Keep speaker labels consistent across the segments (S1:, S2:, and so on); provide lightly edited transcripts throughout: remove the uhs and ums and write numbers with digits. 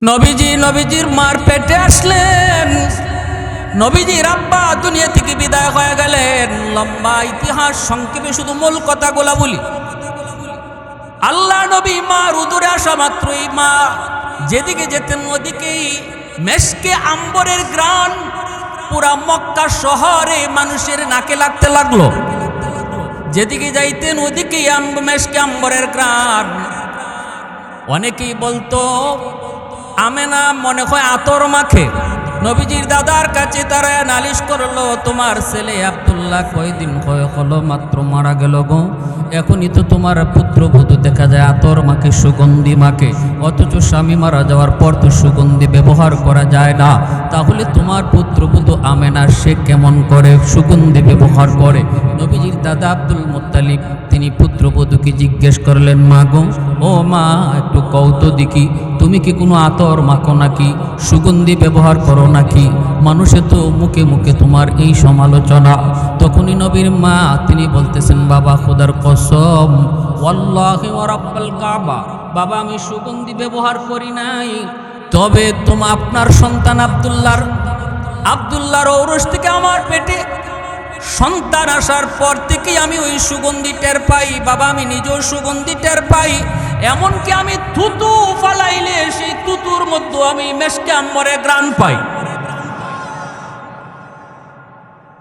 S1: নবীজির মার পেটে আসলেন। নবীজির আব্বা দুনিয়া থেকে বিদায় হয়ে গেলেন। লম্বা ইতিহাস, সংক্ষেপে শুধু মূল কথাগুলা বলি। আল্লাহ নবী মার উদরে আসা মাত্রই মা যেদিকে যেতেন ওদিকেই মেশকে আম্বরের গ্রান পুরা মক্কা শহরে মানুষের নাকে লাগতে লাগলো। যেদিকে যাইতেন ওদিকেই মেশকে আম্বরের গ্রান। অনেকেই বলতো আমেনা মনে হয় আতর মাখে। নবীজির দাদার কাছে তারা নালিশ করলো, তোমার ছেলে আব্দুল্লাহ কয়দিন হলো মাত্র মারা গেল গো, এখনই তো তোমার পুত্রবধূ দেখা যায় আতর মাখে, সুগন্ধি মাখে, অথচ স্বামী মারা যাওয়ার পর তো সুগন্ধি ব্যবহার করা যায় না, তাহলে তোমার পুত্রবধূ আমেনা সে কেমন করে সুগন্ধি ব্যবহার করে? নবীজির দাদা আব্দুল মুত্তালিব তিনি পুত্রবধূকে জিজ্ঞেস করলেন, মা গো, ও মা একটু কৌত দেখি, তুমি কি কোনো আতর মাখো নাকি, সুগন্ধি ব্যবহার করো নাকি? মানুষে তো মুখে মুখে তোমার এই সমালোচনা। তখনই নবীর মা তিনি বলতেছেন, বাবা খোদার কসম, ওয়াল্লাহি ওয়া রাব্বিল কাবা, বাবা আমি সুগন্ধি ব্যবহার করি নাই, তবে আপনার সন্তান আব্দুল্লাহর ঔরস থেকে আমার পেটে সন্তান আসার পর থেকেই আমি ওই সুগন্ধি টের পাই। বাবা আমি নিজেও সুগন্ধি টের পাই, এমনকি আমি থুতু ফালাইলে সেই থুতুর মধ্যে আমি মেশকে আম্বরে গ্রান পাই।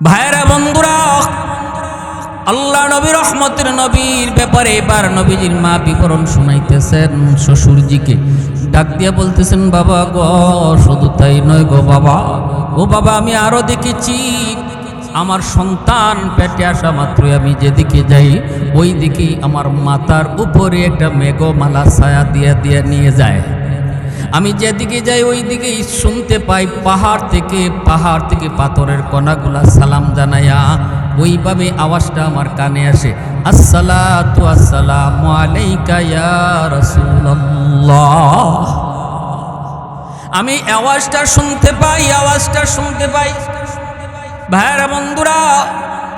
S1: ভাইরা বন্ধুরা, আল্লাহ নবী রহমতের নবীর ব্যাপারে এবার নবীজির মা বিবরণ শুনাইতেছেন শ্বশুরজিকে। ডাক দিয়া বলতেছেন, বাবা গো, শুধু তাই নয় গো বাবা, ও বাবা আমি আরো দেখেছি, আমার সন্তান পেটে আসা মাত্রই আমি যেদিকে যাই ওই দিকেই আমার মাথার উপরে একটা মেঘমালা ছায়া দিয়ে দিয়ে নিয়ে যায়। আমি যেদিকে যাই ওই দিকেই শুনতে পাই পাহাড় থেকে পাথরের কণাগুলা সালাম জানায়া ওইভাবে আওয়াজটা আমার কানে আসে, আসসালাতু আসসালামু আলাইকা ইয়া রাসূলুল্লাহ। আমি আওয়াজটা শুনতে পাই। ভাইরা বন্ধুরা,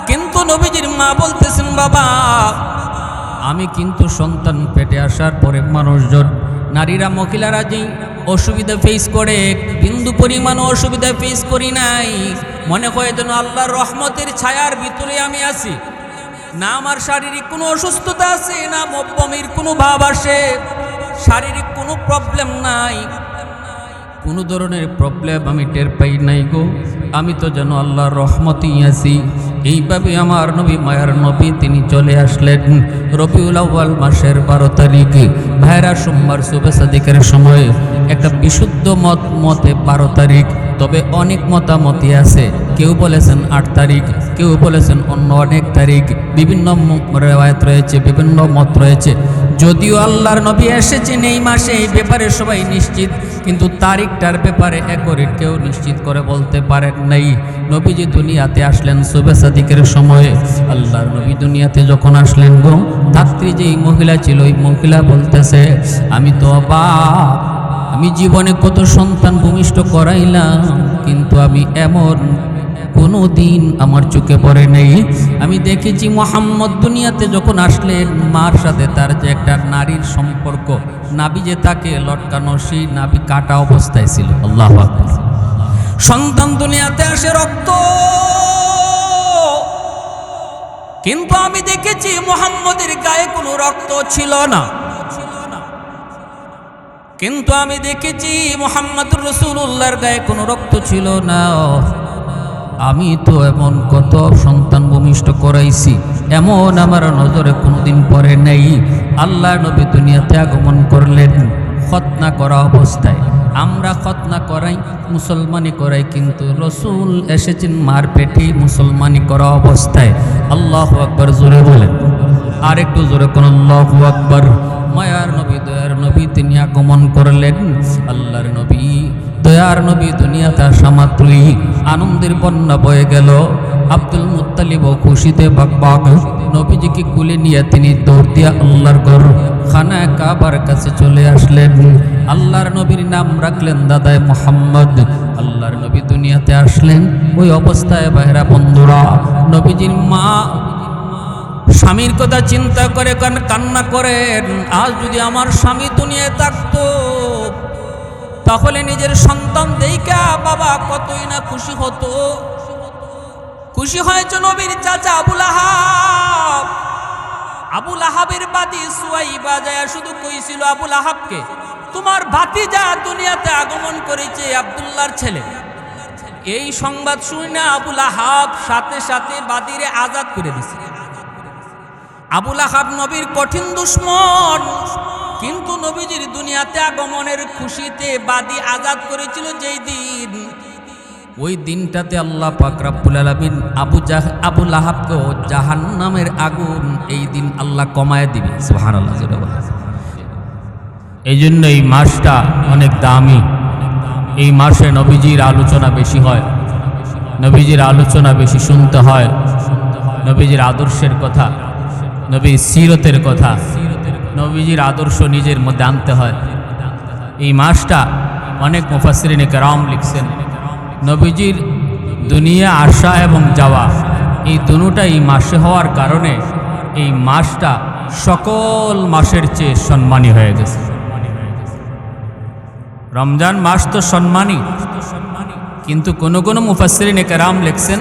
S1: কিন্তু নবীজির মা বলতেছেন, বাবা আমি কিন্তু সন্তান পেটে আসার পরে মানুষজন, নারীরা মহিলারা যেই অসুবিধা ফেস করে বিন্দু পরিমাণ অসুবিধা ফেস করি নাই। মনে হয় যেন আল্লাহর রহমতের ছায়ার ভিতরে আমি আছি, না আমার শারীরিক কোনো অসুস্থতা আছে, না বমির কোনো ভাব আসে, শারীরিক কোনো প্রবলেম নাই, কোনো ধরনের প্রবলেম আমি টের পাই নাই গো, আমি তো যেন আল্লাহর রহমতেই আছি। এইভাবে আমার নবী মায়ার নবী তিনি চলে আসলেন রবিউল আউয়াল মাসের 12 তারিখে। ভাইরা সোমবার সুবহ সাদিকের সময় একটা বিশুদ্ধ মতে 12 তারিখ, তবে অনেক মতামতি আছে, কেউ বলেছেন 8 তারিখ, কেউ বলেছেন অন্য অনেক তারিখ, বিভিন্ন রিওয়ায়াত রয়েছে, বিভিন্ন মত রয়েছে। যদিও আল্লাহর নবী এসেছেন এই মাসে, এই ব্যাপারে সবাই নিশ্চিত, কিন্তু তারিখটার ব্যাপারে একরিট কেউ নিশ্চিত করে বলতে পারেন নাই। নবীজি দুনিয়াতে আসলেন সুবহ সাদিকের সময়ে। আল্লাহর নবী দুনিয়াতে যখন আসলেন গো, ধাত্রী যেই মহিলা ছিল ওই মহিলা বলতেছে, আমি তো অবাক, আমি জীবনে কত সন্তান ভূমিষ্ঠ করাইলাম, কিন্তু আমি এমন কোনো দিন আমার চোখে পড়ে নেই। আমি দেখেছি মুহাম্মদ দুনিয়াতে যখন আসলেন মার সাথে তার যে একটা নারীর সম্পর্ক, নাভি যে তাকে লটকানো, সেই নাভি কাটা অবস্থায় ছিল। আল্লাহু আকবার। সন্তান দুনিয়াতে আসে রক্ত, কিন্তু আমি দেখেছি মুহাম্মদের গায়ে কোনো রক্ত ছিল না, কিন্তু আমি দেখেছি মুহাম্মদুর রাসূলুল্লাহর গায়ে কোনো রক্ত ছিল না। আমি তো এমন কত সন্তান ভূমিষ্ঠ করাইছি, এমন আমার নজরে কোনোদিন পড়ে নেই। আল্লাহ নবী দুনিয়াতে আগমন করলেন খতনা করা অবস্থায়। আমরা খতনা করাই, মুসলমানি করাই, কিন্তু রসুল এসেছেন মার পেটে মুসলমানি করা অবস্থায়। আল্লাহু আকবার জোরে বলেন, আর একটু জোরে কোন আল্লাহু আকবার। মায়ার নবী দয়ার নবী তিনি আগমন করলেন। আল্লাহর নবী দয়ার নবী দুনিয়াতে আসা মাত্রই আনন্দের বন্যা বয়ে গেল। আব্দুল মুত্তালিব খুশিতে বাগবাগ নবীজিকে কুলে নিয়ে তিনি দৌড় দিয়া আল্লাহর ঘর খানা কাবার কাছে চলে আসলেন। আল্লাহর নবীর নাম রাখলেন দাদায় মুহাম্মদ। আল্লাহর নবী দুনিয়াতে আসলেন ওই অবস্থায়। ভাইরা বন্ধুরা, নবীজির মা স্বামীর কথা চিন্তা করে কান্না করেন, আজ যদি আমার স্বামী দুনিয়ায় থাকতো তাহলে নিজের সন্তান দেইকা বাবা কতই না খুশি হতো। খুশি হয়েছে নবীর চাচা আবু লাহাব। আবু লাহাবের বাদী সুয়াইবা যায় শুধু কইছিল আবু লাহাবকে, তোমার ভাতিজা দুনিয়াতে আগমন করেছে, আব্দুল্লাহর ছেলে। এই সংবাদ শুনে আবু লাহাব সাথে সাথে বাদীরে আজাদ করে দিছে। আবু লাহাব নবীর কঠিন দুশমন, কিন্তু নবীজির দুনিয়াতে আগমনের খুশিতে বাদী আজাদ করেছিল যেই দিন, ওই দিনটাতে আল্লাহ পাক রব্বুল আলামিন আবু লাহাবকে জাহান্নামের আগুন এই দিন আল্লাহ কমায় দিবে। সুবহানাল্লাহ। এই জন্য এই মাসটা অনেক দামি। এই মাসে নবীজির আলোচনা বেশি হয়, নবীজির আলোচনা বেশি শুনতে হয়, নবীজির আদর্শের কথা, নবীর সিরতের কথা, নবীজির আদর্শ নিজের মধ্যে আনতে হয়। এই মাসটা অনেক মুফাসসিরিনে কেরাম লিখছেন, নবীজির দুনিয়া আসা এবং যাওয়া এই দুটোটা এই মাসে হওয়ার কারণে এই মাসটা সকল মাসের চেয়ে সম্মানী হয়ে গেছে। রমজান মাস তো সম্মানী, কিন্তু কোন কোন মুফাসসিরিনে কেরাম লিখছেন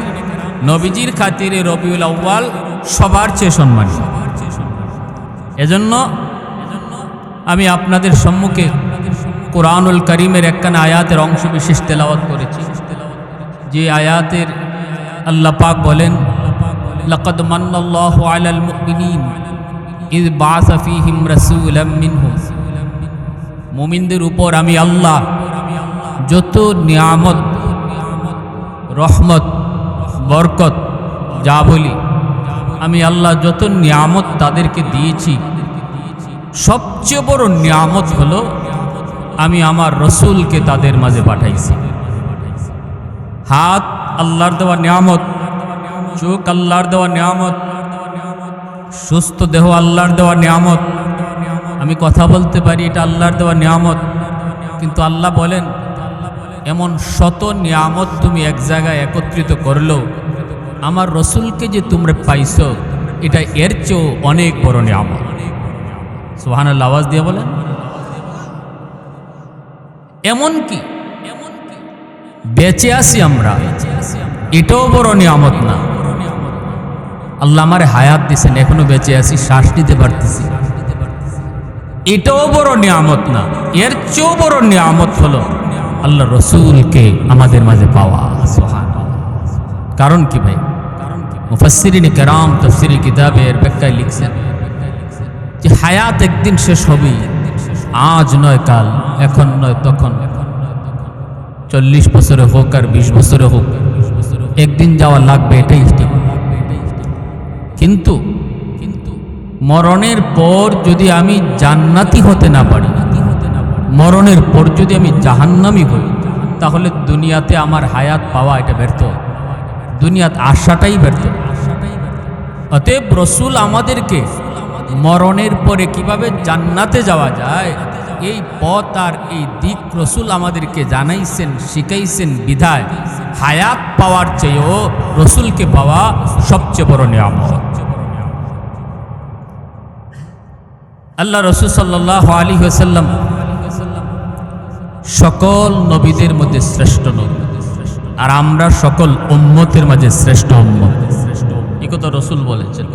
S1: নবীজির খাতিরে রবিউল আউয়াল সবার চেয়ে সম্মানী। এজন্য আমি আপনাদের সম্মুখে কুরআনুল কারীমের একখানা আয়াতের অংশ বিশেষ তেলাওয়াত করেছি, যে আয়াতের আল্লাহ পাক বলেন, লাকাদ মান্নাল্লাহু আলাল মুমিনিন ইয বাআসা ফীহিম রাসূলাম মিনহুম। মুমিনদের উপর আমি আল্লাহ যত নিয়ামত, রহমত, বরকত যা বলি, আমি আল্লাহ যত নিয়ামত তাদেরকে দিয়েছি, সবচেয়ে বড় নিয়ামত হলো আমি আমার রসুলকে তাদের মাঝে পাঠাইছি। হাত আল্লাহর দেওয়া নিয়ামত, চোখ আল্লাহর দেওয়া নিয়ামত, সুস্থ দেহ আল্লাহর দেওয়া নিয়ামত, আমি কথা বলতে পারি এটা আল্লাহর দেওয়া নিয়ামত। কিন্তু আল্লাহ বলেন এমন শত নিয়ামত তুমি এক জায়গায় একত্রিত করলো, আমার রসুলকে যে তোমরা পাইছো এটা এর চেয়েও অনেক বড় নিয়ামত। সুবহানাল্লাহ আওয়াজ দিয়ে বলেন। এমনকি বেঁচে আছি আমরা, এটাও বড় নিয়ামত না? আল্লাহ আমার হায়াত দিয়েছেন, এখনো বেঁচে আছি, শ্বাস নিতে পারতেছি, এটাও বড় নিয়ামত না? এর চেয়েও বড় নিয়ামত হলো আল্লাহ রসুলকে আমাদের মাঝে পাওয়া। সুবহানাল্লাহ। কারণ কি ভাই? মুফাসসিরিনে কেরাম তাফসীরি কিতাবে এর ব্যাখ্যায় লিখছেন যে হায়াত একদিন শেষ হবে, আজ নয় কাল, এখন নয় তখন, 40 বছরে হোক আর 20 বছরে হোক, একদিন যাওয়া লাগবে, এটাই ঠিক। কিন্তু মরণের পর যদি আমি জান্নাতি হতে না পারি, মরণের পর যদি আমি জাহান্নামী হই, তাহলে দুনিয়াতে আমার হায়াত পাওয়া এটা ব্যর্থ, দুনিয়াত আসাটাই ব্যর্থ। অতএব রসুল আমাদেরকে মরণের পরে কিভাবে জান্নাতে যাওয়া যায় এই পথ আর এই দিক রসুল আমাদেরকে জানাইছেন, শিখাইছেন। বিধায় হায়াত পাওয়ার চেয়েও রসুলকে পাওয়া সবচেয়ে বড় নিয়ামত। আল্লাহ রসুল সাল্লাল্লাহু আলাইহি ওয়াসাল্লাম সকল নবীদের মধ্যে শ্রেষ্ঠ নবী, আর আমরা সকল উম্মতের মাঝে শ্রেষ্ঠ উম্মত। এই কথা রসুল বলেছেন।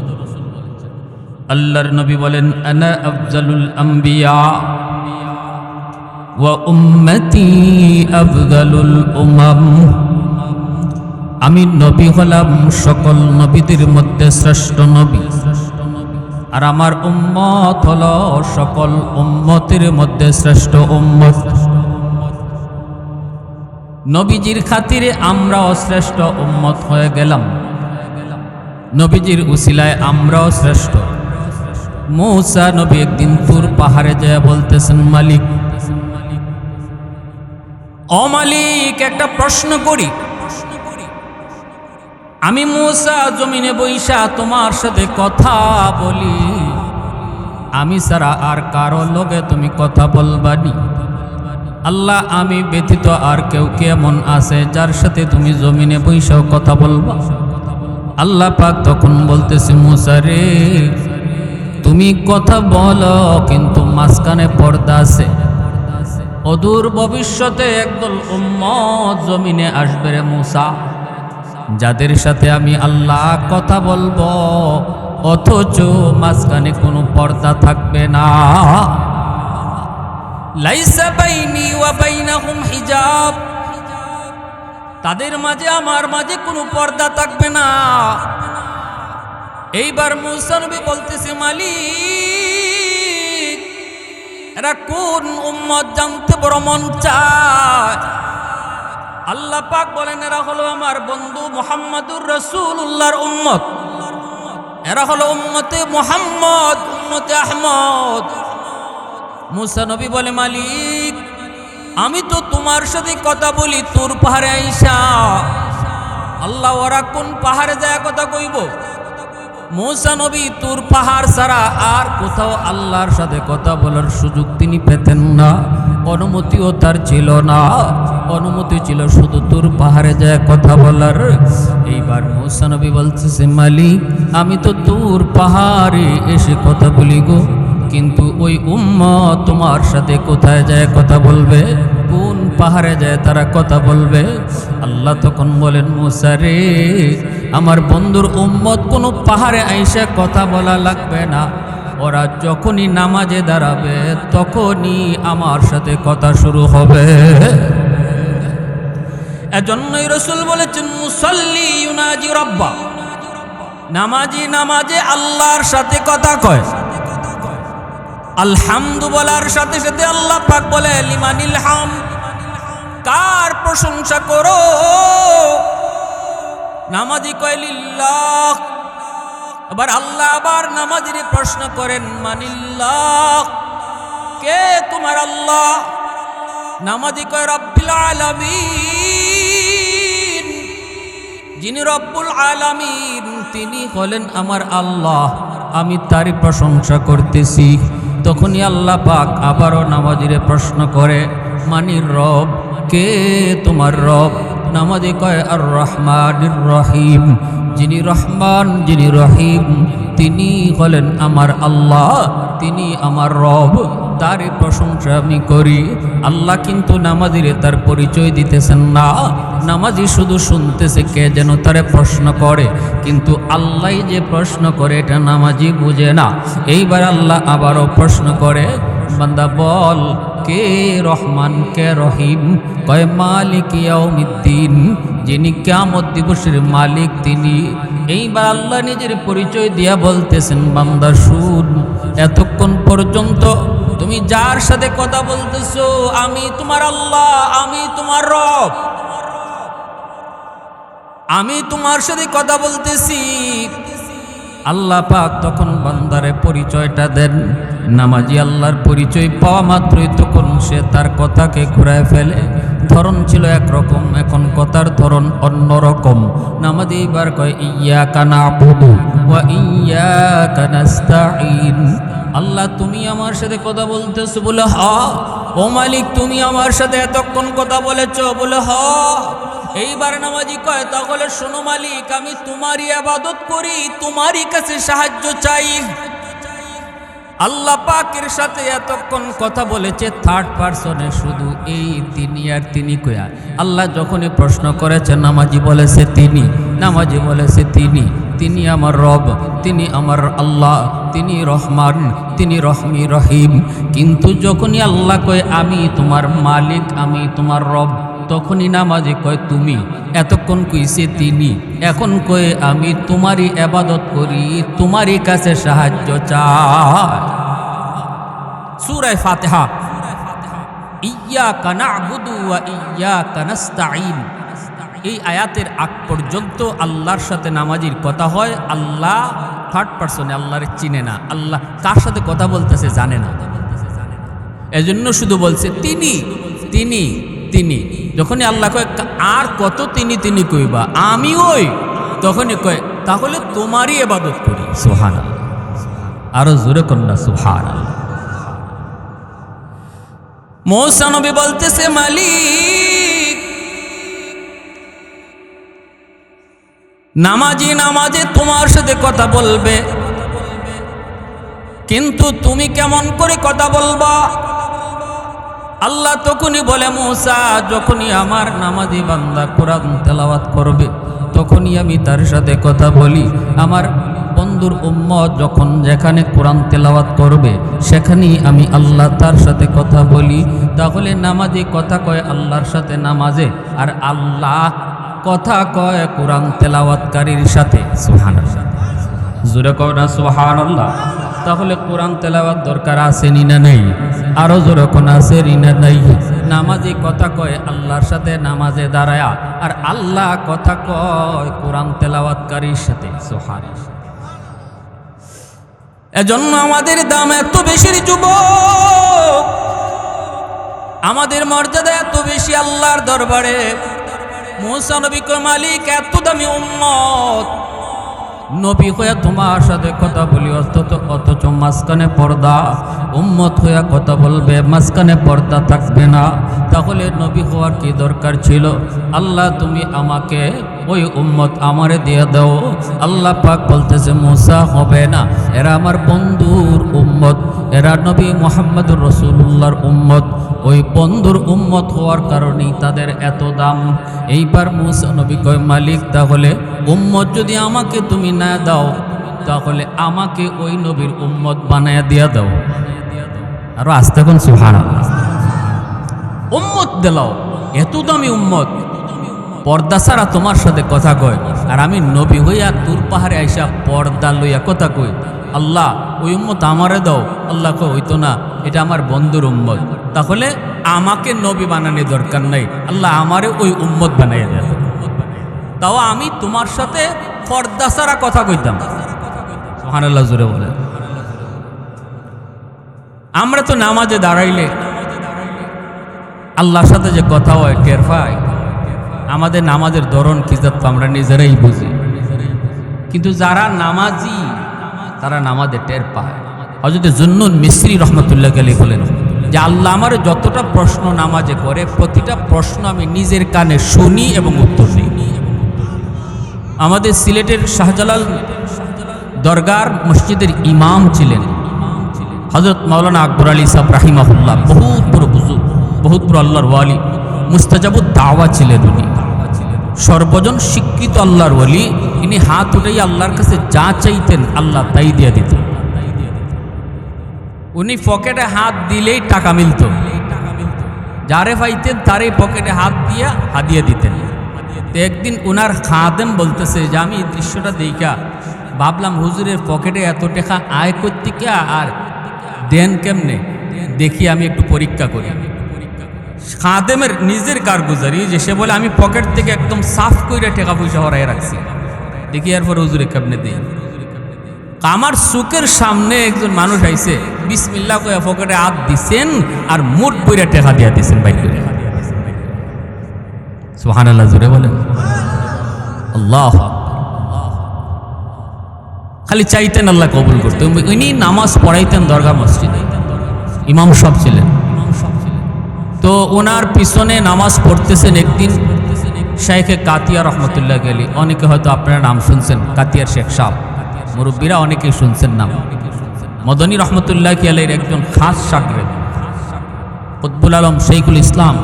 S1: আল্লাহর নবী বলেন, আনা আফজালুল আম্বিয়া ওয়া উম্মতি আফজালুল উমাম। আমি নবী হলাম সকল নবীদের মধ্যে শ্রেষ্ঠ নবী, আর আমার উম্মত হলো সকল উম্মতের মধ্যে শ্রেষ্ঠ উম্মত। নবীজির খাতিরে আমরাও শ্রেষ্ঠ উম্মত হয়ে গেলাম, নবীজির উসিলায় আমরাও শ্রেষ্ঠ। মূসা নবী একদিন তুর পাহাড়ে যায় বলতেছেন, মালিক, ও মালিক, একটা প্রশ্ন করি। আমি মূসা জমিনে বৈশা তোমার সাথে কথা বলি, আমি ছাড়া আর কারো লগে তুমি কথা বলবানি? আল্লাহ, আমি ব্যতীত আর কেউ কেমন আছে যার সাথে তুমি জমিনে বৈশাও কথা বলবা? আল্লাহ পাক তখন বলতেছে, মূসা রে, তুমি কথা বলো, কিন্তু মাঝখানে পর্দা আছে। অদূর ভবিষ্যতে একদল উম্মত জমিনে আসবে রে মুসা, যাদের সাথে আমি আল্লাহ কথা বলবো, অথচ মাঝখানে কোনো পর্দা থাকবে না। লাইসা বাইনি ওয়া বাইনাহুম হিজাব, তাদের মাঝে আমার মাঝে কোনো পর্দা থাকবে না। এইবার মুসা নবী বলতেছে, মালিক এরা কোন উম্মত জানতে বড় মন চায়। আল্লাহ পাক বলেন, এরা হলো আমার বন্ধু মুহাম্মাদুর রাসূলুল্লাহর উম্মত, এরা হলো উম্মতে মুহাম্মদ, উম্মতে আহমদ। মুসা নবী বলে, মালিক আমি তো তোমার সাথে কথা বলি তোর পাহাড়ে আইসা, আল্লাহ ওরা কোন পাহাড়ে যায় কথা কইব। মুসা নবী তুর পাহাড় ছাড়া আর কোথাও আল্লাহর সাথে কথা বলার সুযোগ তিনি পেতেন না, অনুমতিও তার ছিল না। অনুমতি ছিল শুধু তুর পাহাড়ে যায় কথা বলার। এইবার মুসা নবী বলতেছে, মালিক আমি তো তুর পাহাড়ে এসে কথা বলি গো, কিন্তু ওই উম্মত তোমার সাথে কোথায় যায় কথা বলবে, কোন পাহাড়ে যায় তারা কথা বলবে। আল্লাহ তখন বলেন, মুসা রে আমার বন্ধুর উম্মত কোনো পাহাড়ে আইসা কথা বলা লাগবে না, ওরা যখনই নামাজে দাঁড়াবে তখনই আমার সাথে কথা শুরু হবে। এজন্যই রাসূল বলেছেন, মুসাল্লি ইউনাজি রাব্বা, নামাজি নামাজে আল্লাহর সাথে কথা কয়। আলহামদু বলার সাথে সাথে আল্লাহ পাক বলে, লিমানিল হামদ, কার প্রশংসা করো। নামাজি কয় লিল্লাহ। আবার আল্লাহ আবার নামাজির প্রশ্ন করেন, মানিল্লাহ, কে তোমার আল্লাহ। নামাজি কয় রব্বিল আলামিন, যিনি রব্বুল আলামিন তিনি হলেন আমার আল্লাহ, আমি তারই প্রশংসা করতেছি। তখনই আল্লাহ পাক আবারও নামাজিরে প্রশ্ন করে, মানির রব, কে তোমার রব। নামাজি কয় আর রহমানির রহিম, যিনি রহমান যিনি রহিম তিনি হলেন আমার আল্লাহ, তিনি আমার রব, তারই প্রশংসা আমি করি। আল্লাহ কিন্তু নামাজিরে তার পরিচয় দিতেছেন না, নামাজি শুধু শুনতেছে কে যেন তারে প্রশ্ন করে, কিন্তু আল্লাহ যে প্রশ্ন করে এটা নামাজি বুঝে না। এইবার আল্লাহ আবারও প্রশ্ন করে, বান্দা বল কে রহমান কে রহিম। কয় মালিক ইয়াউমিদ্দিন, যিনি কিয়ামত দিবসের মালিক তিনি। এইবার আল্লাহ নিজের পরিচয় দিয়া বলতেছেন, বান্দা শুন, এতক্ষণ পর্যন্ত তুমি যার সাথে কথা বলতেছো আমি তোমার আল্লাহ, আমি তোমার রব, আমি তোমার সাথে কথা বলতেছি। আল্লাহ পাক তখন বান্দারে পরিচয়টা দেন। নামাজি আল্লাহর পরিচয় পাওয়া মাত্রই তখন সে তার কথাকে ঘুরায় ফেলে। ধরন ছিল একরকম, এখন কথার ধরন অন্যরকম। নামাজি এবার কয় ইয়্যাকা না'বুদু ওয়া ইয়্যাকা নাস্তাঈন। আল্লাহ তুমি আমার সাথে কথা বলতেছো? বলে হ। ও মালিক তুমি আমার সাথে এতক্ষণ কথা বলেছো? বলে হ। এইবার নামাজি কয় তাহলে শোনো মালিক, আমি তোমারই ইবাদত করি, তোমারই কাছে সাহায্য চাই। আল্লাহ পাকের সাথে এতক্ষণ কথা বলেছে থার্ড পারসনে, শুধু এই তিনি আর তিনি কয়া। আল্লাহ যখনই প্রশ্ন করেছে নামাজি বলেছে তিনি, নামাজি বলেছে তিনি, তিনি আমার রব, তিনি আমার আল্লাহ, তিনি রহমান, তিনি রহমি রহিম। কিন্তু যখনই আল্লাহ কয় আমি তোমার মালিক, আমি তোমার রব, তখনই নামাজি কয় তুমি। এতক্ষণ কইছে তিনি, এখন কয়ে আমি তোমারই ইবাদত করি, তোমারই কাছে সাহায্য চাই। সূরা ফাতিহা, ইয়্যাকা না'বুদু ওয়া ইয়্যাকা নাস্তাঈন, এই আয়াতের আগ পর্যন্ত আল্লাহর সাথে নামাজির কথা হয়। আল্লাহ থার্ড পারসনে, আল্লাহর চিনে না, আল্লাহ কার সাথে কথা বলতেছে জানে না। এজন্য শুধু বলছে তিনি তিনি তিনি। যখনই আল্লাহ কয় আর কত তিনি তিনি কইবা, আমি ওই, তখনই কয় তাহলে তোমারই ইবাদত করি। সুবহানাল্লাহ, আরো জোরে কন্যা সুবহানাল্লাহ। মুসা নবী বলতেছে মালিক, নামাজি নামাজে তোমার সাথে কথা বলবে, কিন্তু তুমি কেমন করে কথা বলবা? আল্লাহ তখনই বলে, মূসা যখনই আমার নামাজি বান্দা কোরআন তেলাওয়াত করবে তখনই আমি তার সাথে কথা বলি। আমার বন্ধুর উম্মত যখন যেখানে কোরআন তেলাওয়াত করবে সেখানেই আমি আল্লাহ তার সাথে কথা বলি। তাহলে নামাজি কথা কয় আল্লাহর সাথে নামাজে, আর আল্লাহ কথা কয় কোরআন তেলাওয়াতকারীর সাথে। সুবহানাল্লাহ, জোরে কয় না সুবহানাল্লাহ। তাহলে কোরআন তেলাওয়াত দরকার আছে নি না নেই? আরো জোরে কোন আছে নি না নাই? নামাজি কথা কয় আল্লাহর সাথে নামাজে দাঁড়ায়া, আর আল্লাহ কথা কয় কোরআন তেলাওয়াতকারীর সাথে। সুবহানাল্লাহ। এজন্য আমাদের দাম এত বেশি যুবক, আমাদের মর্যাদা এত বেশি আল্লাহর দরবারে। মূসা নবী কয়, মালিক এত দামি উম্মত, নবী হয়ে তোমার সাথে কথা বলি অথচ মাঝখানে পর্দা, উম্মত হয়ে কথা বলবে মাঝখানে পর্দা থাকবে না। তাহলে নবী হওয়ার কি দরকার ছিল? আল্লাহ তুমি আমাকে ওই উম্মত আমারে দিয়ে দাও। আল্লাহ পাক বলতেছে, মূসা হবে না, এরা আমার বন্ধুর উম্মত, এরা নবী মুহাম্মদুর রাসূলুল্লাহর উম্মত। ওই বন্ধুর উম্মত হওয়ার কারণেই তাদের এত দাম। এইবার মূসা নবী কয়, মালিক তাহলে উম্মত যদি আমাকে তুমি না দাও তাহলে আমাকে ওই নবীর উম্মত বানায়া দিয়া দাও। আরো আস্তে কোন সুবহানাল্লাহ। উম্মত দিলাও, এত দামি উম্মত, পর্দা ছাড়া তোমার সাথে কথা কয়, আর আমি নবী হইয়া তুর পাহাড়ে আইসা পর্দা লইয়া কথা কই। আল্লাহ ওই উম্মত আমারে দাও। আল্লাহ কয় হইতো না, এটা আমার বন্ধুর উম্মত, তাহলে আমাকে নবী বানানোর দরকার নাই, আল্লাহ আমারে ওই উম্মত বানাইয়া দেয়। তাও আমি তোমার সাথে পর্দা ছাড়া কথা কইতাম। সুবহানাল্লাহ, জোরে বলে। আমরা তো নামাজে দাঁড়াইলে আল্লাহর সাথে যে কথা হয় টের পাই। আমাদের নামাজের ধরন কি তো আমরা নিজেরাই বুঝি, কিন্তু যারা নামাজি তারা নামাজে টের পায়। হযরত জুন্নুন মিসরি রহমতুল্লাহ আলাইহি বলেন যে আল্লাহ আমার যতটা প্রশ্ন নামাজে করে প্রতিটা প্রশ্ন আমি নিজের কানে শুনি এবং উত্তর দিই। আমাদের সিলেটের শাহজালাল দরগার মসজিদের ইমাম ছিলেন হযরত মাওলানা আকবর আলী সাহেব রাহিমাহুল্লাহ। বহুত বড় বুজুর্গ, বহুত বড় আল্লাহর ওয়ালি, মুস্তাজাবুদ দাওয়া ছিলেন উনি, সর্বজন স্বীকৃত আল্লাহর ওয়ালি। ইনি হাত উঠাই আল্লাহর কাছে যা চাইতেন আল্লাহ তাই দিয়ে দিতেন। উনি পকেটে হাত দিলেই টাকা মিলত, যারে পাইতেন তারই পকেটে হাত দিয়া হাদিয়া দিতেন। তো একদিন ওনার খাদেম বলতেছে যে আমি এই দৃশ্যটা দেখা ভাবলাম হুজুরের পকেটে এত টাকা আয় করতে কে আর দেন কেমনে, দেখি আমি একটু পরীক্ষা করি। খাদেমের নিজের কারগুজারি যে সে বলে আমি পকেট থেকে একদম সাফ করে টাকা পয়সা হরাই রাখছি, দেখি এরপর হুজুরে কেমনে দিই। আমার চোখের সামনে একজন মানুষ আইছে, বিসমিল্লাহ কয়ে পকেটে হাত দিছেন আর মুঠ বইরা টাকা দিয়া দিছেন বাইক করে। সুবহানাল্লাহ, জোরে বলেন আল্লাহু আকবার। খালি চাইতেন আল্লাহ কবুল করতে। উনি নামাজ পড়াইতেন দরগা মসজিদে, ইমাম সাহেব ছিলেন। তো ওনার পিছনে নামাজ পড়তেছেন একদিন শাইখে কাতিয়া রহমতুল্লাহ আলাইহি। অনেকে হয়তো আপনারা নাম শুনছেন, কাতিয়ার শেখ সাহেব, মুরব্বীরা অনেকেই শুনছেন নাম। মদনী রহমতুল্লাহ আলাইহির একজন খাস শাগরেদ কুতবুল আলম শৈখুল ইসলাম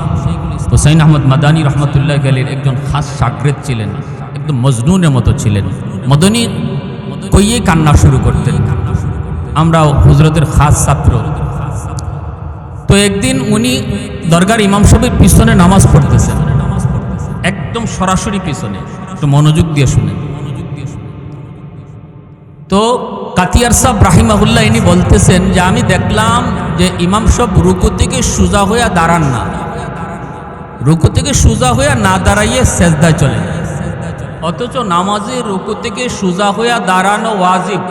S1: হুসাইন আহমদ মাদানী রহমতুল্লাহ আলাইহির একজন খাস শাগরেদ ছিলেন, একদম মজনুনের মতো ছিলেন। মদনী কইয়ে কান্না শুরু করতেন, আমরাও হুজরতের খাস ছাত্র। তো একদিন উনি দরগার ইমাম সাহেবের পিছনে নামাজ পড়তেছেন, একদম সরাসরি পিছনে, একটু মনোযোগ দিয়ে শুনেন। তো কাতিয়ার সাহেব রাহিমাহুল্লাহ ইনি বলতেছেন যে আমি দেখলাম যে ইমাম সাহেব রুকু থেকে সোজা হইয়া দাঁড়ান না, রুকু থেকে সোজা হইয়া না দাঁড়াইয়ে সেজদায় চলে, অথচ নামাজে রুকু থেকে সোজা হইয়া দাঁড়ানো ওয়াজিব,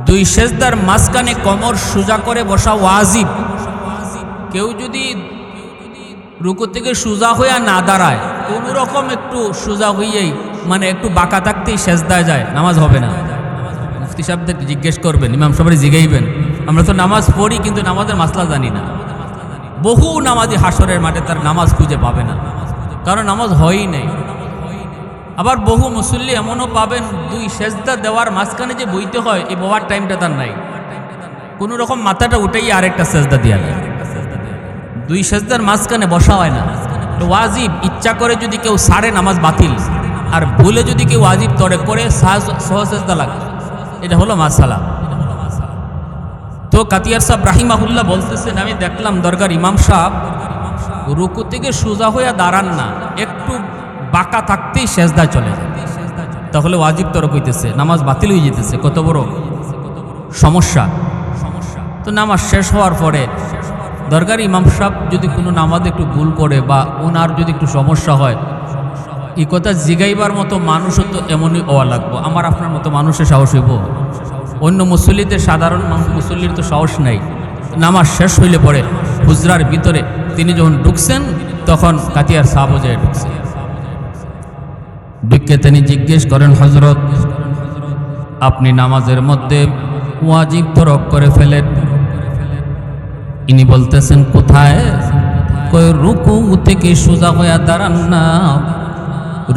S1: দুই সেজদার মাঝখানে কোমর সোজা করে বসা ওয়াজিব। কেউ যদি রুকু থেকে সোজা হইয়া না দাঁড়ায়, কোন রকম একটু সোজা হইয়েই মানে একটু বাঁকা থাকতেই সেজদায় যায়, নামাজ হবে না। মুফতি সাহেবদের জিজ্ঞেস করবেন, ইমাম সাহেবের জিগাইবেন, আমরা তো নামাজ পড়ি কিন্তু নামাজের মাসলা জানি না। বহু নামাজি হাসরের মাঠে তার নামাজ খুঁজে পাবে না, কারণ নামাজ হয়ই নাই। আবার বহু মুসল্লি এমনও পাবেন দুই সেজদা দেওয়ার মাঝখানে যে বইতে হয় এই বওয়ার টাইমটা তার নাই, কোনো রকম মাথাটা উঠেই আরেকটা সেজদা দিয়া যায়। দুই সেজদার মাঝখানে বসা হয় না। ওয়াজিব ইচ্ছা করে যদি কেউ সারে নামাজ বাতিল, আর ভুলে যদি কেউ ওয়াজিব তরে করে সহসেজদা লাগে, এটা হলো মাসালা। তো কাতিয়ার সাহেব রাহিমাহুল্লাহ বলতেছেন, আমি দেখলাম দরগার ইমাম সাহেব রুকু থেকে সোজা হইয়া দাঁড়ান না, একটু বাঁকা থাকতেই সেজদা চলে যায়, তাহলে ওয়াজিব তরক হইতেছে, নামাজ বাতিল হয়ে যেতেছে। কত বড় সমস্যা। তো নামাজ শেষ হওয়ার পরে দরগার ইমাম সাহেব যদি কোনো নামাজ একটু ভুল করে বা ওনার যদি একটু সমস্যা হয়, এই কথা জিগাইবার মতো মানুষও তো এমনই হওয়া লাগবো। আমার আপনার মতো মানুষের সাহস হইব? অন্য মুসল্লিদের, সাধারণ মুসল্লির তো সাহস নাই। নামাজ শেষ হইলে পরে হুজরার ভিতরে তিনি যখন ঢুকছেন, তখন কাতিয়ার সাহাবও যায় ঢুকছেন। ঢুকে তিনি জিজ্ঞেস করেন, হজরত আপনি নামাজের মধ্যে ওয়াজিব তরক করে ফেলেন। ইনি বলতেছেন, কোথায়? কই রুকু থেকে সোজা হইয়া দাঁড়ান না।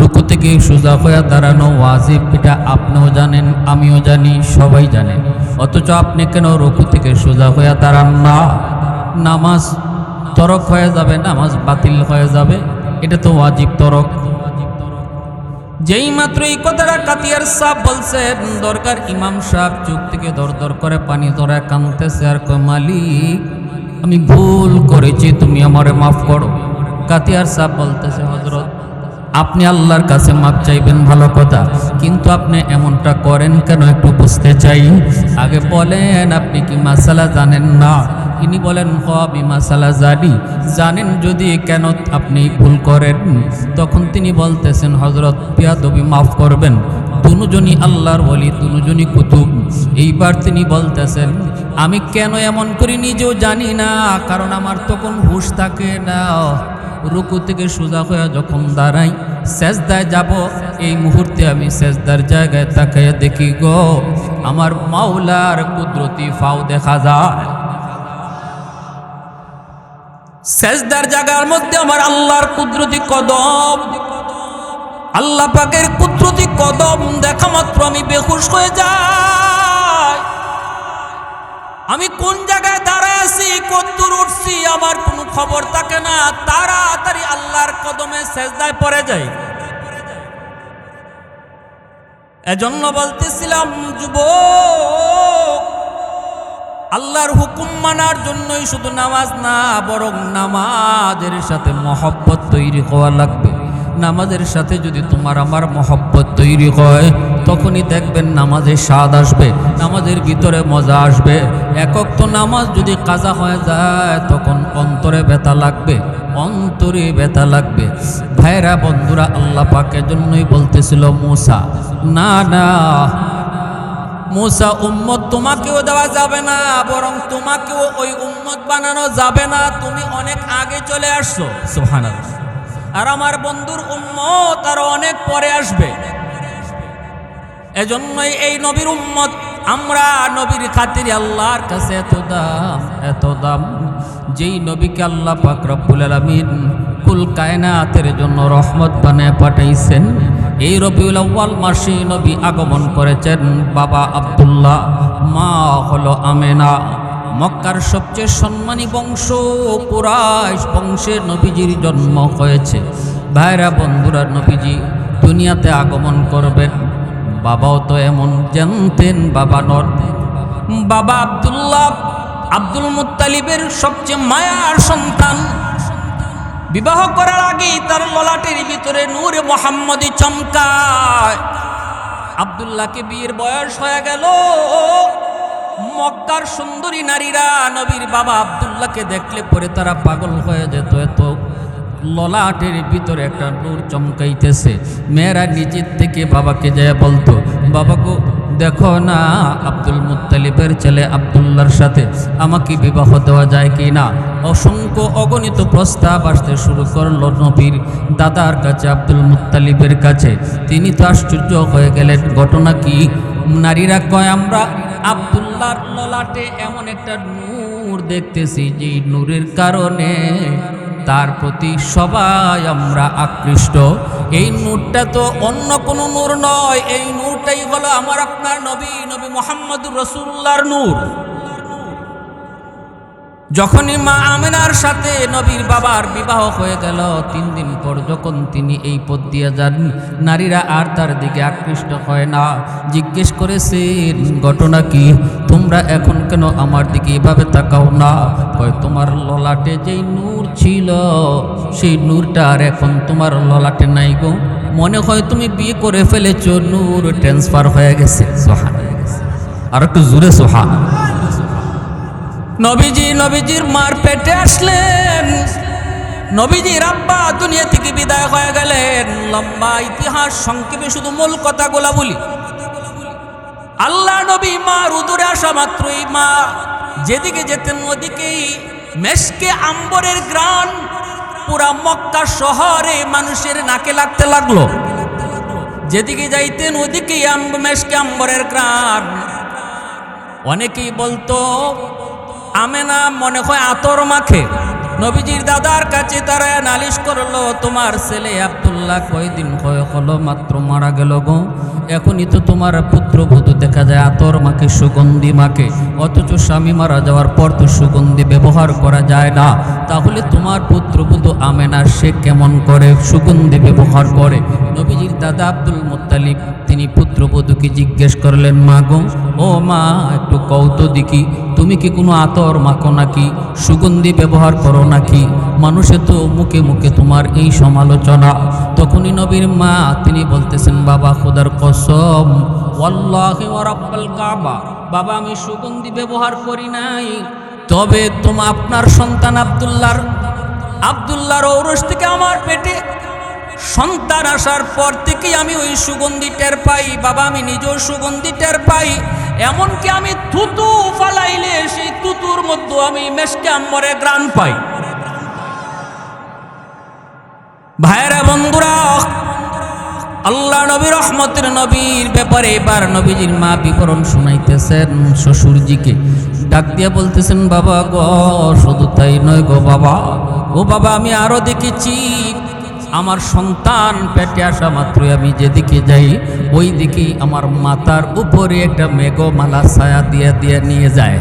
S1: রুকু থেকে সোজা হইয়া দাঁড়ানো ওয়াজিব, এটা আপনিও জানেন, আমিও জানি, সবাই জানেন, অথচ আপনি কেন রুকু থেকে সোজা হইয়া দাঁড়ান না? নামাজ তরক হয়ে যাবে, নামাজ বাতিল হয়ে যাবে, এটা তো ওয়াজিব তরক। যেই মাত্র এই কথাটা কাতিয়ার সাহেব বলছেন, দরকার ইমাম সাহেব চোখ থেকে দর দর করে পানি ধরে কাঁদতেছে আর কয়, মালিক আমি ভুল করেছি, তুমি আমারে মাফ করো। কাতিয়ার সাহেব বলতেছে, হজরত আপনি আল্লাহর কাছে মাপ চাইবেন, ভালো কথা, কিন্তু আপনি এমনটা করেন কেন একটু বুঝতে চাই। আগে বলেন আপনি কি মাসালা জানেন না? ইনি বলেন, আমি মাসালা জানি। জানেন যদি কেন আপনি ভুল করেন? তখন তিনি বলতেছেন, হজরত বিয়াদবি মাফ করবেন, দুজনই আল্লাহর ওলি, দুজনই কুতুব। এইবার তিনি বলতেছেন, আমি কেন এমন করি নিজেও জানি না, কারণ আমার তখন হুঁশ থাকে না। রুকু থেকে সোজা হয়ে যখন দাঁড়াই, সেজদায় যাব, এই মুহূর্তে আমি সেজদার জায়গায় তাকাইয়া দেখি গো, আমার মাওলার কুদরতি ফাও দেখা যায়। সেজদার জায়গার মধ্যে আমার আল্লাহর কুদরতি কদম, আল্লাহ পাকের কুদরতি কদম দেখা মাত্র আমি বেহুশ হয়ে যাই। আমি কোন জায়গায় দাঁড়ায় আছি, কতদূর উঠছি, আমার কোনো খবর থাকে না। তাড়াতাড়ি আল্লাহর কদমে সেজদায় পড়ে যাই। এজন্য বলতেছিলাম, যুবক, আল্লাহর হুকুম মানার জন্যই শুধু নামাজ না, বরং নামাজের সাথে মহব্বত তৈরি হওয়া লাগবে। নামাজের সাথে যদি তোমার আমার মহব্বত তৈরি হয়, তখনই দেখবেন নামাজের স্বাদ আসবে, নামাজের ভিতরে মজা আসবে। একক তো নামাজ যদি কাজা হয়ে যায়, তখন অন্তরে ব্যথা লাগবে, অন্তরে ব্যথা লাগবে। ভাইরা বন্ধুরা, আল্লাহ পাকের জন্যই বলতেছিল মূসা, না না মূসা, উম্মত তোমাকেও দেওয়া যাবে না, বরং তোমাকেও ওই উম্মত বানানো যাবে না, তুমি অনেক আগে চলে আসছো। সুবহানাল্লাহ। আর আমার বন্ধুর উম্মত আরো অনেক পরে আসবে। এজন্যই এই নবীর উম্মত আমরা, নবীর খাতিরে আল্লাহর কাছে এত দাম, এত দাম। যেই নবীকে আল্লাহ পাক রব্বুল আলামিন কুল কায়নাতের জন্য রহমত বানিয়ে পাঠাইছেন, এই রবিউল আউয়াল মাসে নবী আগমন করেছেন। বাবা আব্দুল্লাহ, মা হলো আমেনা। মক্কার সবচেয়ে সম্মানী বংশ কুরাইশ বংশে নবীজির জন্ম হয়েছে। ভাইরা বন্ধুরা, নবীজি দুনিয়াতে আগমন করবেন, বাবাও তো এমন জানতেন, বাবা নর। বাবা আব্দুল্লাহ আব্দুল মুত্তালিবের সবচেয়ে মায়ার সন্তান। বিবাহ করার আগেই তার ললাটের ভিতরে নূরে মুহাম্মদী চমকায়। আব্দুল্লাহকে বিয়ের বয়স হয়ে গেল। মক্কার সুন্দরী নারীরা নবীর বাবা আব্দুল্লাহকে দেখলে পরে তারা পাগল হয়ে যেত, এত ললাটের ভিতরে একটা নূর চমকাইতেছে। মেয়েরা নিজের থেকে বাবাকে যায় বলতো, বাবা গো দেখো না, আব্দুল মুত্তালিবের ছেলে আব্দুল্লাহর সাথে আমাকে বিবাহ দেওয়া যায় কি না। অসংখ্য অগণিত প্রস্তাব আসতে শুরু করলো নবীর দাদার কাছে, আব্দুল মুত্তালিবের কাছে। তিনি তো আশ্চর্য হয়ে গেলেন, ঘটনা কি? নারীরা কয়, আমরা আব্দুল্লাহর ললাটে এমন একটা নূর দেখতেছি, যে নূরের কারণে তার প্রতি সবাই আমরা আকৃষ্ট। এই নূরটা তো অন্য কোনো নূর নয়, এই নূরটাই হলো আমার আপনার নবী, নবী মুহাম্মদুর রাসূলুল্লাহর নূর। যখনই মা আমেনার সাথে নবীর বাবার বিবাহ হয়ে গেল 3 দিন পর যখন তিনি এই পথ দিয়ে যান, নারীরা আর তার দিকে আকৃষ্ট হয় না। জিজ্ঞেস করেছেন, ঘটনা কি? তোমরা এখন কেন আমার দিকে এভাবে তাকাও না? কয়, তোমার ললাটে যেই নূর ছিল সেই নূরটা আর এখন তোমার ললাটে নাই গো। মনে হয় তুমি বিয়ে করে ফেলেছো, নূর ট্রান্সফার হয়ে গেছে। সুবহানাল্লাহ, আর একটু জোরে সুবহানাল্লাহ। নবীজির মার পেটে আসলেন, নবীজির আব্বা দুনিয়া থেকে বিদায় হয়ে গেলেন। লম্বা ইতিহাস, সংক্ষেপে শুধু মূল কথাগুলা বলি। আল্লাহ নবী মার উদরে আসা মাত্রই মা যেদিকে যেতেন ওদিকেই মেশকে আম্বরের গ্রান পুরা মক্কা শহরে মানুষের নাকে লাগতে লাগলো। যেদিকে যাইতেন ওদিকেই মেশকে আম্বরের গ্রান। অনেকেই বলতো আমেনা মনে হয় আতর মাখে। নবীজির দাদার কাছে তারা নালিশ করলো, তোমার ছেলে আব্দুল্লাহ কয়দিন হলো মাত্র মারা গেল গো, এখনই তো তোমার পুত্রবধূ দেখা যায় আতর মাখে, সুগন্ধি মাখে, অথচ স্বামী মারা যাওয়ার পর তো সুগন্ধি ব্যবহার করা যায় না। তাহলে তোমার পুত্রবধূ আমেনা সে কেমন করে সুগন্ধি ব্যবহার করে? নবীজির দাদা আব্দুল মুত্তালিব তিনি পুত্রবধূকে জিজ্ঞেস করলেন, মা গো, ও মা, একটু কৌতো দেখি, তুমি কি কোনো আতর মাখো নাকি, সুগন্ধি ব্যবহার করো নাকি? মানুষে তো মুখে মুখে তোমার এই সমালোচনা। তখনই নবীর মা তিনি বলতেছেন, বাবা খোদার কসম, ওয়াল্লাহি ওয়া রাব্বাল কাবা, বাবা আমি সুগন্ধি ব্যবহার করি নাই। তবে আপনার সন্তান আব্দুল্লাহর ঔরস থেকে আমার পেটে সন্তান আসার পর থেকেই আমি ওই সুগন্ধি টের পাই। বাবা আমি নিজেও সুগন্ধি টের পাই। এমনকি আমি থুতু ফালাইলে সেই থুতুর মধ্যে আমি মেশকে আম্বরে গ্রান পাই। ভাইরা বন্ধুরা, আল্লাহ নবী রহমতের নবীর ব্যাপারে এবার নবীজির মা বিবরণ শুনাইতেছেন শ্বশুরজিকে। ডাক দিয়া বলতেছেন, বাবা গো, শুধু তাই নয় গো বাবা, ও বাবা আমি আরো দেখেছি আমার সন্তান পেটে আসা মাত্রই আমি যেদিকে যাই ওই দিকেই আমার মাথার উপরে একটা মেঘমালা ছায়া দিয়ে দিয়ে নিয়ে যায়।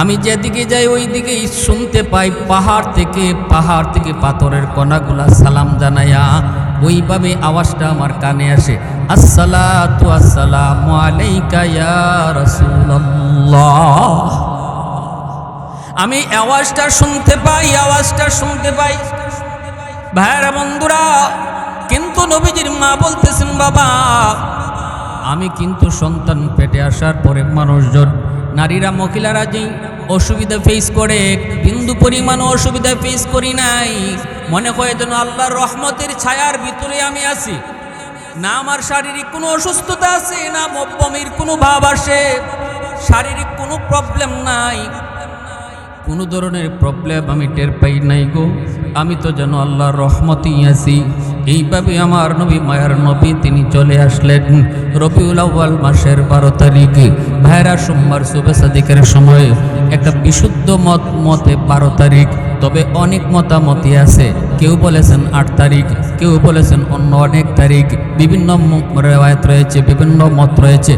S1: আমি যেদিকে যাই ওই দিকেই শুনতে পাই পাহাড় থেকে পাথরের কণাগুলা সালাম জানায়া ওইভাবে আওয়াজটা আমার কানে আসে, আসসালাতু আসসালামু আলাইকা ইয়া রাসূলুল্লাহ। আমি আওয়াজটা শুনতে পাই। ভাইরা বন্ধুরা, কিন্তু নবীজির মা বলতেছেন, বাবা আমি কিন্তু সন্তান পেটে আসার পরে মানুষজন, নারীরা মহিলারা যেই অসুবিধা ফেস করে বিন্দু পরিমাণ অসুবিধা ফেস করি নাই। মনে হয় যেন আল্লাহর রহমতের ছায়ার ভিতরে আমি আছি। না আমার শারীরিক কোনো অসুস্থতা আছে, না বমির কোনো ভাব আসে, শারীরিক কোনো প্রবলেম নাই, কোনো ধরনের প্রবলেম আমি টের পাই নাই গো। আমি তো যেন আল্লাহর রহমতেই আছি। এইভাবে আমার নবী মায়ার নবী তিনি চলে আসলেন রবিউল আউয়াল মাসের 12 তারিখে। ভাইরা সোমবার সুবে সাদিকের সময় একটা বিশুদ্ধ মতে 12 তারিখ, তবে অনেক মতামতি আছে। কেউ বলেছেন 8 তারিখ, কেউ বলেছেন অন্য অনেক তারিখ, বিভিন্ন রেওয়ায়াত রয়েছে, বিভিন্ন মত রয়েছে।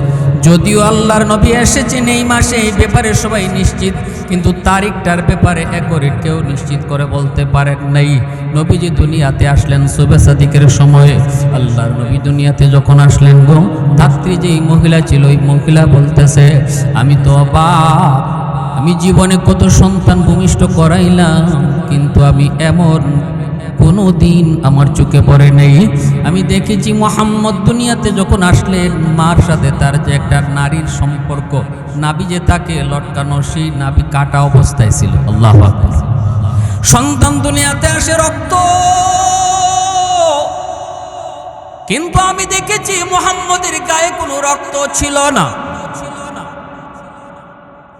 S1: যদিও আল্লাহর নবী এসেছেন এই মাসে, এই ব্যাপারে সবাই নিশ্চিত, কিন্তু তারিখটার ব্যাপারে একরিট কেউ নিশ্চিত করে বলতে পারেন নাই। নবীজি দুনিয়াতে আসলেন সুবে সাদিকের সময়ে। আল্লাহর নবী দুনিয়াতে যখন আসলেন গো, ধাত্রী যেই মহিলা ছিল ওই মহিলা বলতেছে, আমি তো অবাক, আমি জীবনে কত সন্তান ভূমিষ্ঠ করাইলাম, কিন্তু আমি এমন কোনো দিন আমার চোখে পড়ে নেই। আমি দেখেছি মুহাম্মদ দুনিয়াতে যখন আসলেন মার সাথে তার যে একটা নারীর সম্পর্ক, নাভি যে তাকে লটকানো, সেই নাভি কাটা অবস্থায় ছিল। আল্লাহু আকবার। সন্তান দুনিয়াতে আসে রক্ত, কিন্তু আমি দেখেছি মুহাম্মদের গায়ে কোনো রক্ত ছিল না।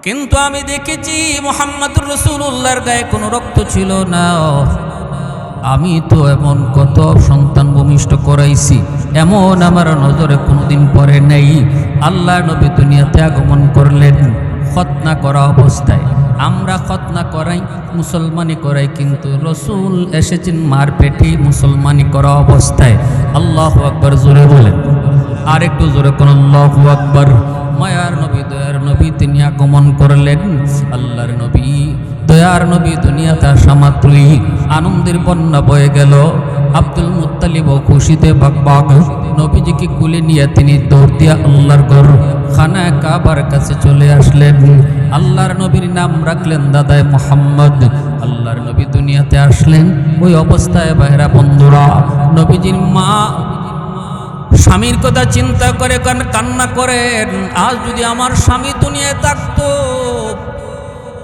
S1: কিন্তু আমি দেখেছি মুহাম্মদুর রাসূলুল্লাহর গায়ে কোনো রক্ত ছিল না। আমি তো এমন কত সন্তান ভূমিষ্ঠ করাইছি, এমন আমার নজরে কোনোদিন পড়ে নেই। আল্লাহ নবী দুনিয়াতে আগমন করলেন খতনা করা অবস্থায়। আমরা খতনা করাই, মুসলমানি করাই, কিন্তু রসুল এসেছেন মার পেটে মুসলমানি করা অবস্থায়। আল্লাহু আকবার জোরে বলেন, আর একটু জোরে কোন আল্লাহু আকবার। মায়ার নবী, দয়ার নবী তিনি আগমন করলেন। আল্লাহর নবী দয়ার নবী দুনিয়াতে আসা মাত্রই আনন্দের বন্যা বয়ে গেল। আব্দুল মুত্তালিব খুশিতে বাকবাক নবীজিকে কুলে নিয়ে তিনি দৌড় দিয়া আল্লাহর ঘর খানা কাবার কাছে চলে আসলেন। আল্লাহর নবীর নাম রাখলেন দাদায় মোহাম্মদ। আল্লাহর নবী দুনিয়াতে আসলেন। ওই অবস্থায় ভাইরা বন্ধুরা, নবীজির মা স্বামীর কথা চিন্তা করে কান্না করেন, আজ যদি আমার স্বামী দুনিয়ায় থাকতো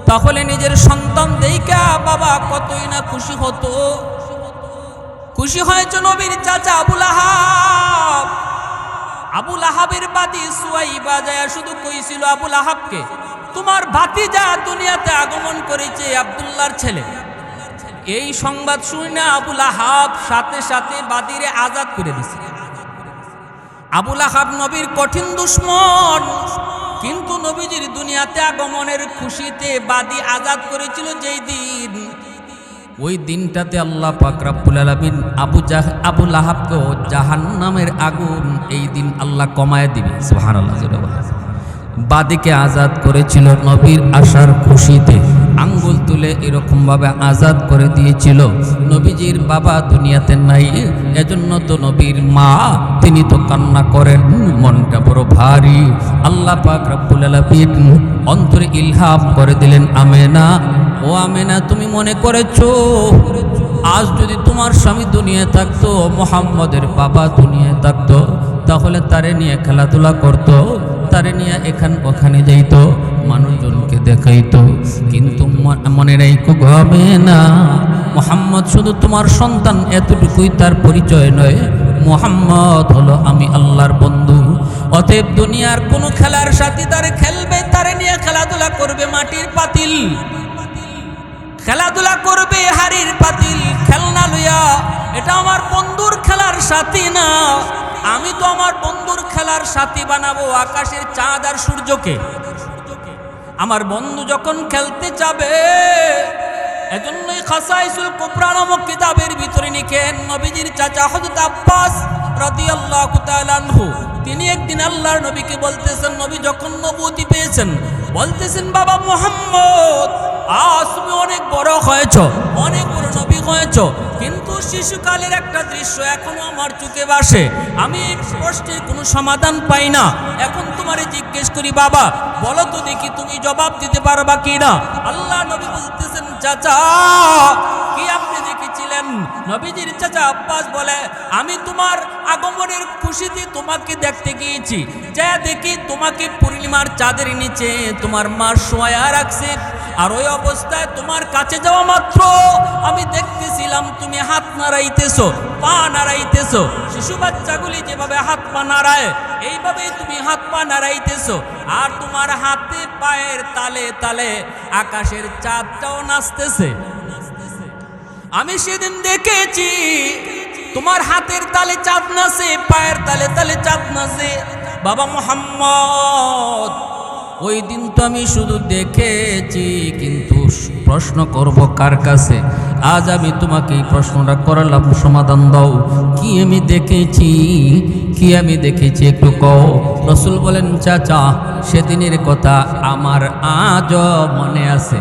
S1: তাহলে নিজের সন্তান দেইকা বাবা কতই না খুশি হতো। খুশি হয়েছে নবীর চাচা আবুল আহাব। আবুল আহাবের বাদী সুয়াইবা যায় শুধু কইছিল আবুল আহাবকে, তোমার ভাতিজা দুনিয়াতে আগমন করেছে, আব্দুল্লাহর ছেলে। এই সংবাদ শুনে আবুল আহাব সাথে সাথে বাদীরে আজাদ করে দিছে। আবুল আহাব নবীর কঠিন দুশমন, কিন্তু নবীজির দুনিয়াতে আগমনের খুশিতে বাদী আজাদ করেছিল যেই দিন, ওই দিনটাতে আল্লাহ পাক রব্বুল আলামিন আবুল আহাবকে জাহান্নামের আগুন এই দিন আল্লাহ কমায় দিবে। সুবহানাল্লাহ। বাদীকে আজাদ করেছিল নবীর আসার খুশিতে, আঙ্গুল তুলে এরকমভাবে আজাদ করে দিয়েছিল। নবীজির বাবা দুনিয়াতে নাই, এজন্য তো নবীর মা তিনি তো কান্না করেন, মনটা বড় ভারী। আল্লাহ পাক রব্বুল আলামিন অন্তরে ইলহাম করে দিলেন, আমেনা, ও আমেনা, তুমি মনে করেছো আজ যদি তোমার স্বামী দুনিয়ায় থাকতো, মুহাম্মদের বাবা দুনিয়ায় থাকতো, তাহলে তারে নিয়ে খেলাধুলা করতো, তারে নিয়ে এখান ওখানে যাইতো, মানুষজনকে দেখাইতো। কিন্তু মনে রাখো হবে না, মুহাম্মদ শুধু তোমার সন্তান এতটুকুই তার পরিচয় নয়, মুহাম্মদ হলো আমি আল্লাহর বন্ধু। অতএব দুনিয়ার কোনো খেলার সাথী তারে খেলবে, তারে নিয়ে খেলাধুলা করবে মাটির পাতিল, খেলাধুলা করবে হাড়ির পাতিল, খেলনা লইয়া। এটা আমার বন্ধুর খেলার সাথী না। আমি তো আমার বন্ধুর খেলার সাথী বানাবো আকাশের চাঁদ আর সূর্যকে। আমার বন্ধু যখন খেলতে যাবে, এজন্যই খাসাইসুল কুবরা নামক কিতাবের ভিতরে লিখেন, নবীজির চাচা হযরত আব্বাস রাদিয়াল্লাহু তাআলা আনহু তিনি একদিন আল্লাহর নবীকে বলতেছেন, নবী যখন নবুয়তি পেয়েছেন, বলতেছেন, বাবা মুহাম্মদ, আজ তুমি অনেক বড় হয়েছো, অনেক বড় নবী হয়েছো, কিন্তু শিশুকালের একটা দৃশ্য এখনো আমার চোখে ভাসে, আমি এই প্রশ্নের কোনো সমাধান পাই না। এখন তোমারে জিজ্ঞেস করি বাবা, বলো তো দেখি তুমি জবাব দিতে পারবা কি না? আল্লাহ নবী বলতেছেন, চাচা কি আপনি দেখেছিলেন? নবীজির চাচা আব্বাস বলে, আমি তোমার আগমনের খুশিতে তোমাকে দেখতে গিয়েছি, যা দেখি তোমাকে পূর্ণিমার চাঁদের নিচে তোমার মা শোয়া রাখছে, আর ওই অবস্থায় তোমার কাছে যাওয়া মাত্র আমি দেখতেছিলাম তুমি হাত নাড়াইতেছো, পা নাড়াইতেছো। শিশু বাচ্চাগুলি যেভাবে হাত পা নাড়ায়, এইভাবেই তুমি হাত পা নাড়াইতেছো, আর তোমার হাতে পায়ের তালে তালে আকাশের চাঁদটাও নাচতেছে। আমি সেদিন দেখেছি তোমার হাতের তালে চাঁদ নাচে, পায়ের তালে তালে চাঁদ নাচে। বাবা মুহাম্মদ, ওই দিন তো আমি শুধু দেখেছি, কিন্তু প্রশ্ন করব কার কাছে? আজ আমি তোমাকে এই প্রশ্নটা করালাম, সমাধান দাও। কি আমি দেখেছি, কি আমি দেখেছি একটু কও। রাসূল বলেন, চাচা সেদিনের কথা আমার আজও মনে আছে।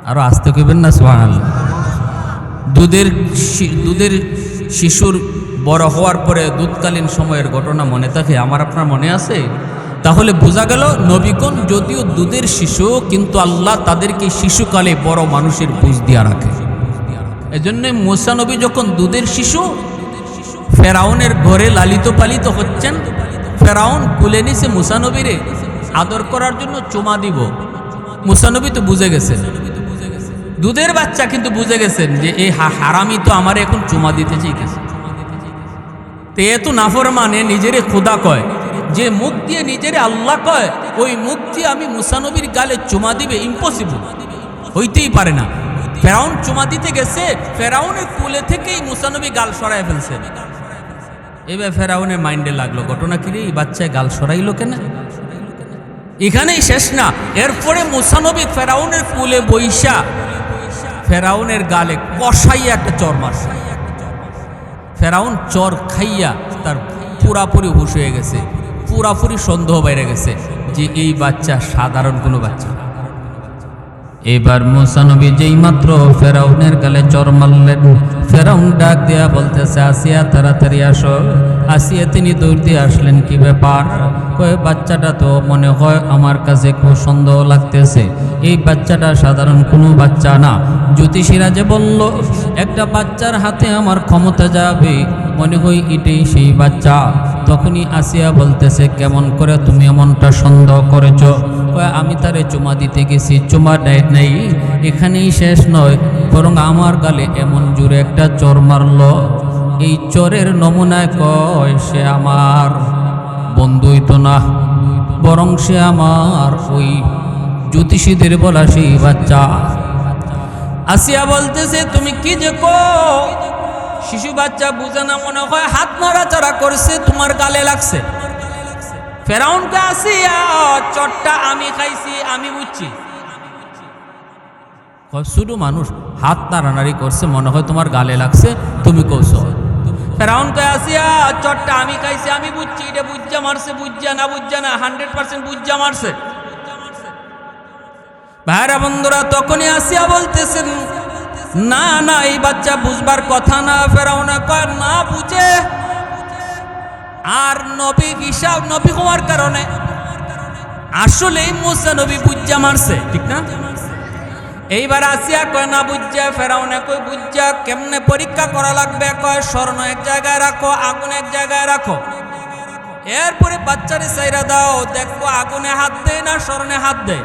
S1: আরো আসতে কইবেন না সুবহানাল্লাহ। দুধের শিশুর বড় হওয়ার পরে দুধকালীন সময়ের ঘটনা মনে থাকে, আমার আপনার মনে আছে? তাহলে বোঝা গেল নবীগণ যদিও দুধের শিশু, কিন্তু আল্লাহ তাদেরকে শিশুকালে বড় মানুষের বুঝ দিয়া রাখে। এজন্য মুসা নবী যখন দুধের শিশু ফেরাউনের ঘরে লালিত পালিত হচ্ছেন, ফেরাউন কুলে নিছে মুসা নবীরে আদর করার জন্য চুমা দিব। মুসা নবী তো বুঝে গেছেন, দুধের বাচ্চা কিন্তু বুঝে গেছেন যে এই হারামি তো আমার এখন চুমা দিতে চাইতেছে। তে এত নাফরমানে নিজেরে খোদা কয়, যে মুখ দিয়ে নিজেরে আল্লাহ কয়, ওই মুখ দিয়ে আমি মুসা নবীর গালে চুমা দিবে, ইম্পসিবল, হইতেই পারে না। ফেরাউন চুমা দিতে গেছে, ফেরাউনের কুলে থেকেই মুসা নবী গাল সরাই ফেলছে। এবার ফেরাউনের মাইন্ডে লাগলো, ঘটনা কি রে, এই বাচ্চায় গাল সরাইলো কেন? এখানেই শেষ না, এরপরে মুসা নবী ফেরাউনের কুলে বইসা ফেরাউনের গালে কষাইয়া একটা চর মারছে। ফেরাউন চর খাইয়া তার পুরাপুরি হুঁশ হয়ে গেছে, পুরাপুরি সন্দেহ বাইরে গেছে যে এই বাচ্চা সাধারণ কোনো বাচ্চা। এবার মুসা নবী যেই মাত্র ফেরাউনের গালে চর মারলেন, ফেরাউন ডাক দেয়া বলতেছে, আসিয়া তাড়াতাড়ি আসো। আসিয়া তিনি দৌড় দিয়ে আসলেন। কি ব্যাপার? কয়ে বাচ্চাটা তো মনে হয় আমার কাছে খুব সন্দেহ লাগতেছে, এই বাচ্চাটা সাধারণ কোনো বাচ্চা না। জ্যোতিষীরা যে বলল একটা বাচ্চার হাতে আমার ক্ষমতা যাবে, মনে হয় এটাই সেই বাচ্চা। তখনই আসিয়া বলতেছে, কেমন করে তুমি এমনটা সন্দেহ করেছ? আমি তারে চুমা দিতে গেছি, চুমা দেয় নাই। এখানেই শেষ নয়, বরং আমার গালে এমন জোরে একটা চর মারল, এই চরের নমুনায় কয় সে আমার বন্ধুই তো না, বরং সে আমার ওই জ্যোতিষীদের বলা সেই বাচ্চা। আসিয়া বলতেছে, তুমি কি যে কো? শিশু বাচ্চা বুঝে না মনে হয়, হাত নাড়াচাড়া করছে, তোমার গালে লাগছে। ফেরাউনকে আসিয়া চটটা আমি খাইছি, আমি বুঝছি। শুধু মানুষ হাত নাড়ানাড়ি করছে, মনে হয় তোমার গালে লাগছে, তুমি কৌশল। ফেরাউনকে আসিয়া চটটা আমি খাইছি, আমি বুঝছি। এটা বুঝা মারছে, বুঝা না বুঝা না, 100% বুঝা মারছে। ভাইরা বন্ধুরা, তখনই আসিয়া বলতেছেন, না না, এই বাচ্চা বুঝবার কথা না। ফেরাউন কয়, না বুঝে আর নবী হিসাব, নবী হওয়ার কারণে আসলেই মুসা নবী বুঝা মারছে, ঠিক না? এইবার আসিয়া কয়, না বুঝা। ফেরাউনে কয়, বুঝা কেমনে পরীক্ষা করা লাগবে? কয়, স্বর্ণ এক জায়গায় রাখো, আগুন এক জায়গায় রাখো, এরপরে বাচ্চারে চাইরা দাও, দেখবো আগুনে হাত দেয় না স্বর্ণে হাত দেয়।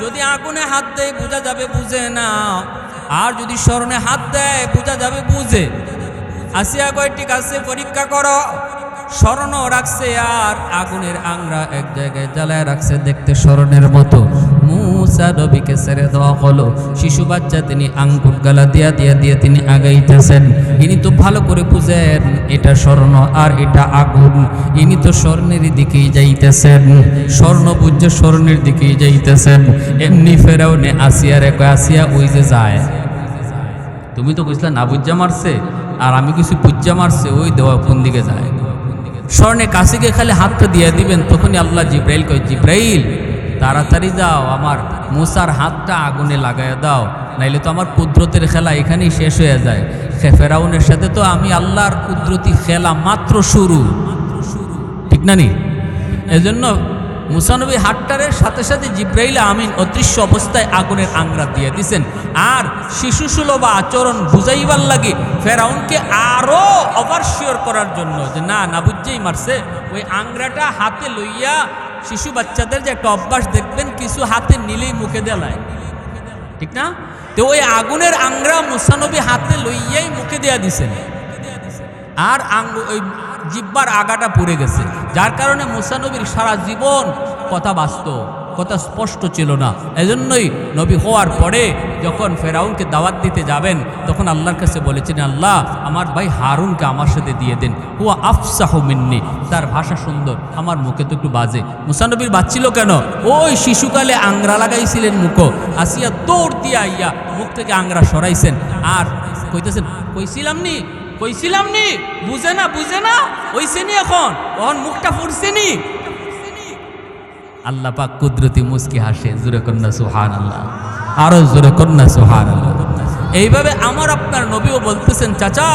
S1: যদি আগুনে হাত দেয় বোঝা যাবে বুঝে না, আর যদি স্বর্ণে হাত দেয় বোঝা যাবে বুঝে। আসিয়া কয়, ঠিক আছে, পরীক্ষা করো। স্বর্ণ রাখছে আর আগুনের আংরা এক জায়গায় জ্বালায় রাখছে, দেখতে স্বর্ণের মতো। মুসা নবীকে ছেড়ে দেওয়া হলো। শিশু বাচ্চা তিনি আঙ্গুর গালা দিয়া দিয়া দিয়ে তিনি আগাইতেছেন। ইনি তো ভালো করে বুঝেন এটা স্বর্ণ আর এটা আগুন, ইনি তো স্বর্ণের দিকেই যাইতেছেন, স্বর্ণ বুঝে স্বর্ণের দিকেই যাইতেছেন। এমনি ফেরাউনে আসিয়ারে কয়, আসিয়া ওই যে যায়, তুমি তো কইছিলা না বুঝা মারছে, আর আমি কিছু বুঝা মারছে, ওই দেওয়া কোন দিকে যায়? স্বর্ণে কাছে গিয়ে খালি হাতটা দিয়ে দিবেন। তখনই আল্লাহ জিব্রাইল কয়, জিব্রাইল তাড়াতাড়ি যাও, আমার মুসার হাতটা আগুনে লাগাইয়া দাও, নাইলে তো আমার কুদরতের খেলা এখানেই শেষ হয়ে যায়। ফেরাউনের সাথে তো আমি আল্লাহর কুদরতি খেলা মাত্র শুরু, ঠিক না নি? এজন্য মুসা নবী হাতটারের সাথে সাথে জিব্রাইল আমিন অদৃশ্য অবস্থায় আগুনের আংরা দিয়ে দিছেন। আর শিশু সুলভ আচরণ বুঝাইবার লাগে ফেরাউনকে আরো ওভারশিওর করার জন্য যে না না বুঝেই মারছে, ওই আংরাটা হাতে লইয়া, শিশু বাচ্চাদের যে একটা অভ্যাস দেখবেন, কিছু হাতে নিলেই মুখে দেলায়, ঠিক না? তো ওই আগুনের আংরা মুসা নবী হাতে লইয়াই মুখে দেয়া দিছেন, আর ওই জিব্বার আগাটা পড়ে গেছে, যার কারণে মুসা নবীর সারা জীবন কথা বাস্তব, কথা স্পষ্ট ছিল না। এজন্যই নবী হওয়ার পরে যখন ফেরাউনকে দাওয়াত দিতে যাবেন, তখন আল্লাহর কাছে বলেছেন, আল্লাহ আমার ভাই হারুনকে আমার সাথে দিয়ে দেন, হুয়া আফসাহু মিন্নি, তার ভাষা সুন্দর, আমার মুখে তো একটু বাজে। মুসা নবীর বাজছিল কেন? ওই শিশুকালে আংরা লাগাইছিলেন মুখো, আসিয়া দৌড় দিয়া আইয়া মুখ থেকে আংরা সরাইছেন, আর কইতেছেন, কইছিলাম নি, বুঝে না ওইছে নি, এখন মুখটা ফুটছে নি। আল্লাহ পাক কুদরতি মুস্কি হাসে, জোরে কন্যা সুবহানাল্লাহ, আরো জোরে কন্যা সুবহানাল্লাহ। এইভাবে আমার আপনার নবীও বলতেছেন, চাচা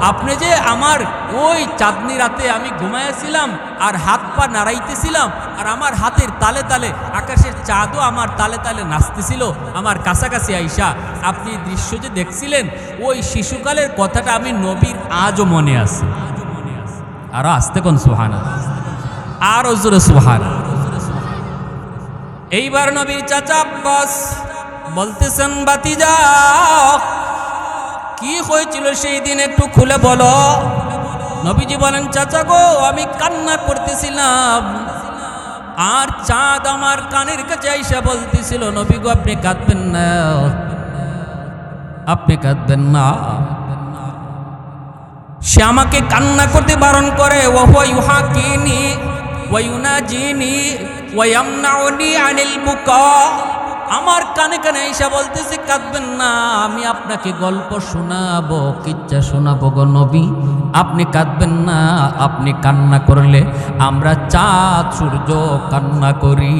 S1: আপনি যে আমার ওই চাঁদনি রাতে আমি ঘুমাইয়াছিলাম আর হাত পা নাড়াইতেছিলাম, আর আমার হাতের তালে তালে আকাশের চাঁদও আমার তালে তালে নাচতেছিল আমার কাছাকাছি আইসা, আপনি দৃশ্য যে দেখছিলেন, ওই শিশুকালের কথাটা আমি নবীর আজও মনে আছে। আরো আসতে কোন সুবহানাল্লাহ, আরো জোরে সুবহানাল্লাহ। এইবার নবীর চাচা আব্বাস বলতেছেন, বাতিজা কি হয়েছিল সেই দিন একটু খুলে বলো। নবীজি বলেন, চাচা গো আমি কান্না করতেছিলাম, আর চাঁদ আমার কানের কাছে আইসা বলতেছিল, নবী গো আপনি কাঁদবেন না, আপনি কাঁদবেন না। সে আমাকে কান্না করতে বারণ করে, ওয়া ইউহাকিনি ওয়া ইউনাজিনি ওয়া ইয়ামনাউনি আনিল বুকা, আমার কানে কানে এসে বলতেছে কাঁদবেন না, আমি আপনাকে গল্প শোনাবো, কিচ্ছা শোনাবো গো নবী, আপনি কাঁদবেন না, আপনি কান্না করলে আমরা চাঁদ সূর্য কান্না করি।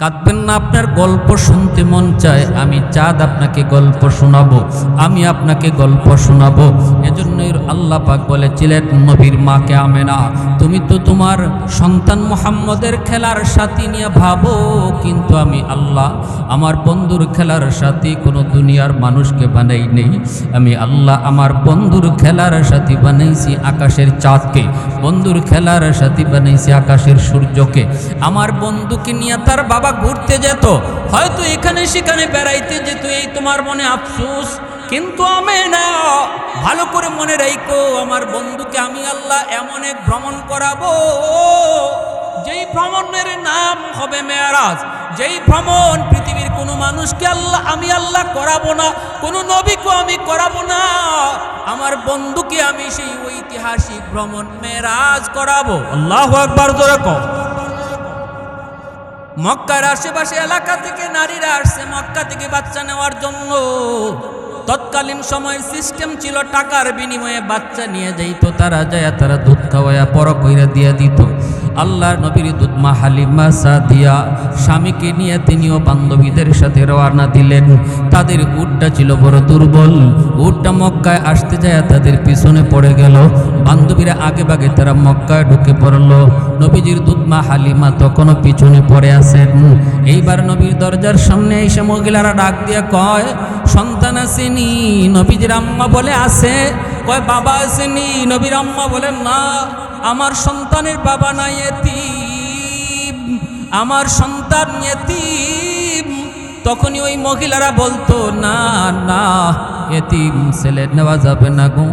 S1: কাঁদবেন না, আপনার গল্প শুনতে মন চায়, আমি চাঁদ আপনাকে গল্প শোনাবো, আমি আপনাকে গল্প শোনাবো। এজন্যই আল্লাহ পাক বলেছিলেন নবীর মাকে, আমেনা তুমি তো তোমার সন্তান মুহাম্মদের খেলার সাথী নিয়ে ভাবো, কিন্তু আমি আল্লাহ আমার বন্ধুর খেলার সাথী কোনো দুনিয়ার মানুষকে বানাই নেই। আমি আল্লাহ আমার বন্ধুর খেলার সাথী বানাইছি আকাশের চাঁদকে, বন্ধুর খেলার সাথী বানাইছি আকাশের সূর্যকে। আমার বন্ধুকে নিয়ে তার বাবা ঘুরতে যেত, হয়তো এখানে সেখানে বেড়াইতে যেত, এই তোমার মনে আফসোস, কিন্তু আমি না, ভালো করে মনে রাখো, আমার বন্ধুকে আমি আল্লাহ এমন এক ভ্রমণ করাবো, যেই ভ্রমণের নাম হবে মেরাজ, যেই ভ্রমণ পৃথিবীর কোনো মানুষকে আমি আল্লাহ করাবো না, কোনো নবীকে আমি করাবো না, আমার বন্ধুকে আমি সেই ঐতিহাসিক ভ্রমণ মেরাজ করাবো। আল্লাহু আকবার, জোরে কও। মক্কার আশেপাশে এলাকা থেকে নারীরা আসছে মক্কা থেকে বাচ্চা নেওয়ার জন্য। তৎকালীন সময় সিস্টেম ছিল টাকার বিনিময়ে বাচ্চা নিয়ে যাইত, তারা যায় তারা দুধ খাওয়ায়া পর কইরা দিয়া দিত। আল্লাহর নবীর দুধ মা হালিমা সাদিয়া স্বামীকে নিয়ে তিনিও বান্ধবীদের সাথে রওনা দিলেন। তাদের উটটা ছিল বড় দুর্বল, উটটা মক্কায় আসতে যায় তাদের পিছনে পড়ে গেল। বান্ধবীরা আগে ভাগে তারা মক্কায় ঢুকে পড়ল। নবীজির দুধ মা হালিমা তখনও পিছনে পড়ে আছেন। এইবার নবীর দরজার সামনে এসে মহিলারা ডাক দিয়ে কয়, সন্তান আসেনি? নবীজির আম্মা বলে আছে। কয় বাবা আসেনি? নবীর আম্মা বলেন না, আমার সন্তানের বাবা নাই, এতিম, আমার সন্তান এতিম। তখনই ওই মহিলারা বলতো, না না, এতিম ছেলে নেওয়া যাবে না গো,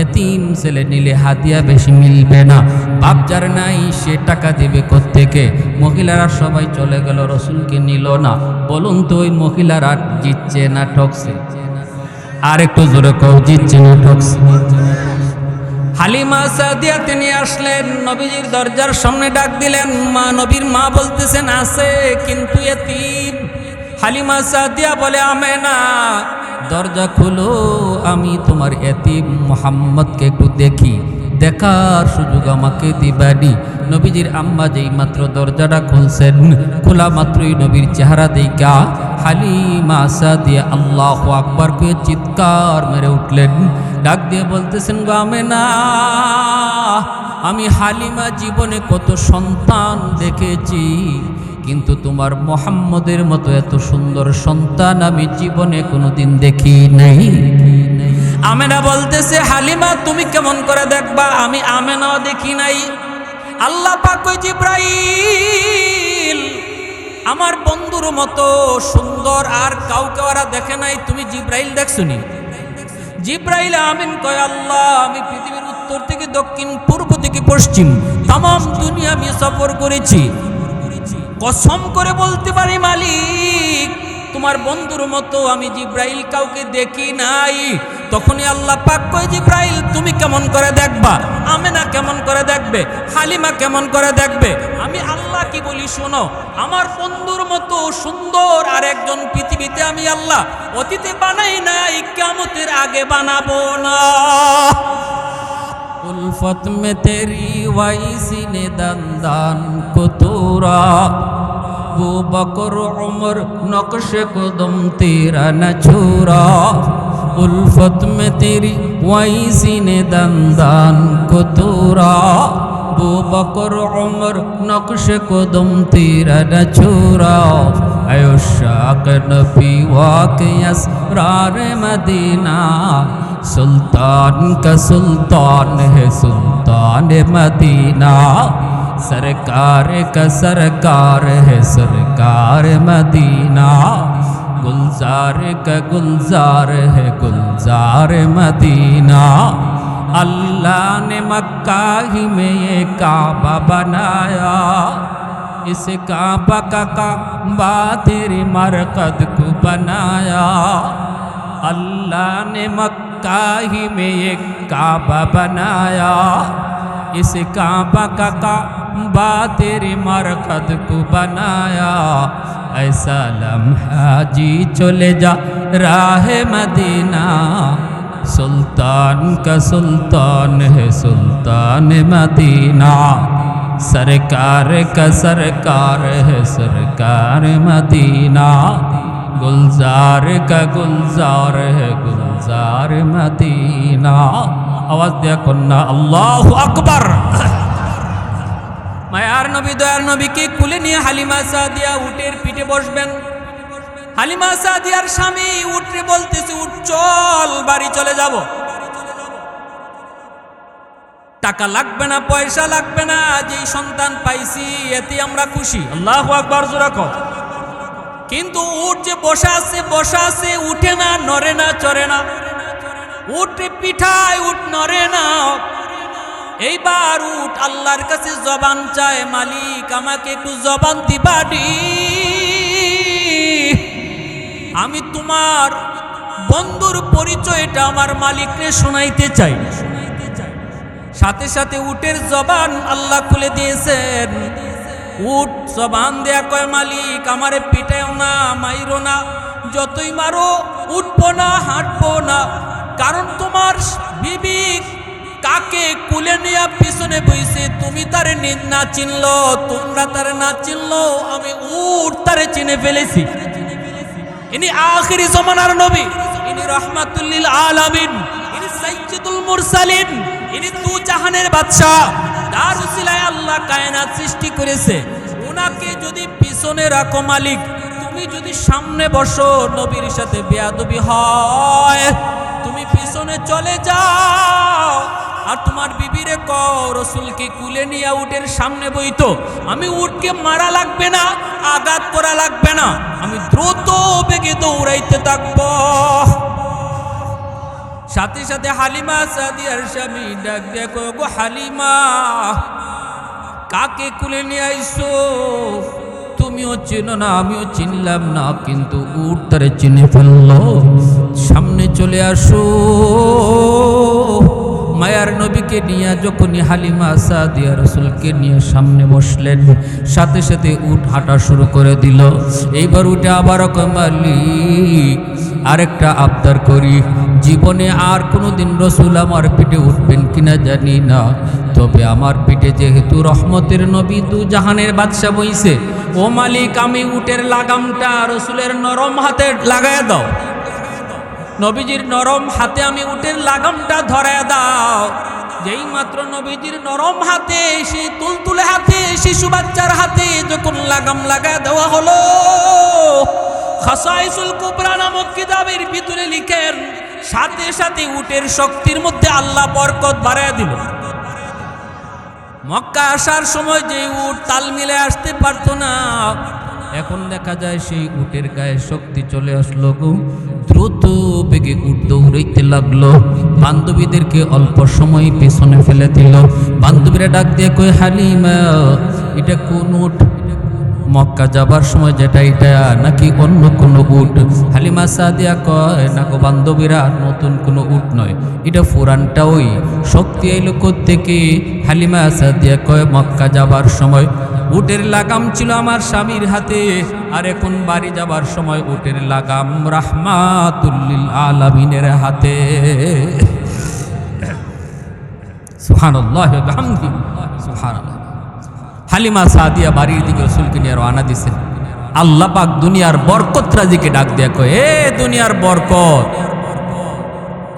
S1: এতিম ছেলে নিলে হাদিয়া বেশি মিলবে না, বাপ যার নাই সে টাকা দেবে কোত্থেকে। মহিলারা সবাই চলে গেল, রসুলকে নিল না। বলুন তো ওই মহিলারা জিতছে না ঠকছে? আর একটু জোরে কও, জিতছে না ঠকছে? হালিমা সাদিয়া তিনি আসলেন, নবীজির দরজার সামনে ডাক দিলেন, মা। নবীর মা বলতেছেন আছে, কিন্তু এতিম। হালিমা সাদিয়া বলে, আমেনা দরজা খুলো, আমি তোমার এতিম মুহাম্মদকে একটু দেখি, দেখার সুযোগ আমাকে দিবানি। নবীজির আম্মা যেই মাত্র দরজাটা খুলছেন, খোলা মাত্রই নবীর চেহারা দেখা হালিমা সাদিয়া আল্লাহু আকবার কয়ে চিৎকার মেরে উঠলেন। ডাক দিয়ে বলতেছেন, গো আমেনা, আমি হালিমা জীবনে কত সন্তান দেখেছি, কিন্তু তোমার মুহাম্মদের মতো এত সুন্দর সন্তান আমি জীবনে কোনোদিন দেখি নাই। আমেনা বলতেছে, হালিমা তুমি কেমন করে দেখবা, আমি আমেনাও দেখি নাই। আল্লাহ পাক কই, জিব্রাইল আমার বন্ধুর মতো সুন্দর আর কাউকে ওরা দেখে নাই, তুমি জিব্রাইল দেখছনি? জিব্রাইল আমিন কয়, আল্লাহ আমি পৃথিবীর উত্তর থেকে দক্ষিণ, পূর্ব থেকে পশ্চিম তাম দুনিয়া আমি সফর করেছি, কসম করে বলতে পারি মালিক তোমার বন্ধুর মতো আমি জিব্রাইল কাউকে দেখি নাই। তখনই আল্লাহ পাক কয়, জিব্রাইল তুমি কেমন করে দেখবা, আমেনা কেমন করে দেখবে, হালিমা কেমন করে দেখবে? আমি আল্লাহ কি বলি শোনো, আমার বন্ধুর মতো সুন্দর আর একজন পৃথিবীতে আমি আল্লাহ অতীতে বানাই নাই, কিয়ামতের আগে বানাবো না। উলফত মে তেরি ওয়াইসি নে দান কো তোরা, वो बकर उमर नक्श कदम तेरा न छोड़ा, उल्फत में तेरी वैसी ने दंदान को तोड़ा, वो बकर उमर नक्श कदम तेरा न छोड़ा, आयो शाक नबी वाक़ असरार मदीना, सुल्तान का सुल्तान है सुल्तान मदीना, सरकार का सरकार है सरकार मदीना, गुलजार का गुलजार है गुलजार मदीना। अल्लाह ने मक्का ही में ये काबा बनाया, इस काबा का काबा तेरे मरकद को बनाया, अल्लाह ने मक्का ही में ये काबा बनाया, इस काबा का काबा तेरे मरकद को बनाया, ऐसा लम्हा जी चले जा राह मदीना, सुल्तान का सुल्तान है सुल्तान मदीना। सरकार का सरकार है सरकार मदीना गुलजार का गुलजार है गुलजार मदीना आवाज दिया कन्ना अल्लाहु अकबर मायार नबी दयार नबी के कुले निये हालिमा सादिया उटेर पीठे बसबेन हालिमा सादियार स्वामी उठे बोलतेছে उठ चल बाड़ी चले যাব টাকা লাগবে না পয়সা লাগবে না যেই সন্তান পাইছি এতে আমরা খুশি আল্লাহু আকবার জোরে কও কিন্তু উট যে বসা আছে উঠে না নড়ে না চড়ে না উঠে পিঠায় উঠ নড়ে না এইবার উট আল্লাহর কাছে জবান চায় মালিক আমাকে একটু জবান দিবাডি আমি তোমার বন্ধুর পরিচয়টা আমার মালিককে শোনাইতে চাই সাথে সাথে উটের জবান আল্লাহ খুলে দিয়েছেন উট জবান দেয়া কয় মালিক আমারে পিটাও না মাইরো না যতই মারো উঠবো না হাঁটবো না কারণ তোমার বিবি কাকে কুলে নিয়ে পিছনে বইছে তুমি তারে না চিনলো তোমরা তারে না চিনলো আমি উট তারে চিনে ফেলেছি ইনি আখিরি জামানার নবী ইনি রাহমাতুল লিল আলামিন ইনি সাইয়্যিদুল মুরসালিন ইনি দু জাহানের বাদশা তার উসিলায় আল্লাহ কায়নাত সৃষ্টি করেছে উনাকে যদি পিছনে রাখো মালিক তুমি যদি সামনে বসো নবীর সাথে বেয়াদবি হয় তুমি পিছনে চলে যাও আর তোমার বিবিরে কও রাসূলকে কুলে নিয়ে উটের সামনে বইতো আমি উটকে মারা লাগবে না আঘাত করা লাগবে না আমি দ্রুত বেগে দৌড়াইতে থাকবো সাথে সাথে হালিমা সাদিয়ার স্বামী ডাক দিয়ে কয় গো হালিমা কাকে কুলে নিয়ে আইছো তুমিও চেনো না আমিও চিনলাম না কিন্তু উট তারে চিনে ফেললো সামনে চলে আসো মায়ার নবীকে নিয়ে যখনই হালিমা সাদিয়া রাসূলকে নিয়ে সামনে বসলেন সাথে সাথে উট হাঁটা শুরু করে দিল এইবার উঠে আবার মালিক আরেকটা আবদার করি জীবনে আর কোনোদিন রাসূল আমার পিঠে উঠবেন কিনা জানি না তবে আমার পিঠে যেহেতু রহমতের নবী দু জাহানের বাদশা বইছে ও মালিক আমি উটের লাগামটা রাসূলের নরম হাতে লাগায় দাও নবীজির নরম হাতে আমি উটের লাগামটা ধরায় দাও যেই মাত্র নবীজির নরম হাতে সেই তুলতুলে হাতে শিশু বাচ্চার হাতে যখন লাগাম লাগায় দেওয়া হলো খাসাইসুল কুবরা নামক কিতাবের ভিতরে লিখেন সাথে সাথে উটের শক্তির মধ্যে আল্লাহ বরকত বাড়ায় দিল মক্কা আসার সময় যে উট তাল মিলে আসতে পারতো না এখন দেখা যায় সেই উটের গায়ে শক্তি চলে আসলো গো দ্রুত বেগে উট দৌড়াইতে লাগলো বান্ধবীদেরকে অল্প সময় পেছনে ফেলে দিল বান্ধবীরা ডাক দিয়ে কয় হালিমা এটা কোন উট মক্কা যাবার সময় যেটা এটা নাকি অন্য কোনো উট হালিমা সাদিয়া কয় না গো বান্ধবীরা নতুন কোনো উট নয় এটা পুরানটা ওই শক্তি এলো থেকে হালিমা সাদিয়া কয় মক্কা যাবার সময় উটের লাগাম ছিল আমার স্বামীর হাতে আর এখন বাড়ি যাবার সময় উটের লাগাম রাহমাতুল লিল আলামিনের হাতে সুবহানাল্লাহ ওয়া বিহামদিহি সুবহানাল্লাহ হালিমা সাদিয়া বাড়ির দিকে রাসূলকে নিয়ে রওনা দিয়েছেন আল্লাহ পাক দুনিয়ার বরকত রাজিকে ডাক দেয়া কয় এ দুনিয়ার বরকত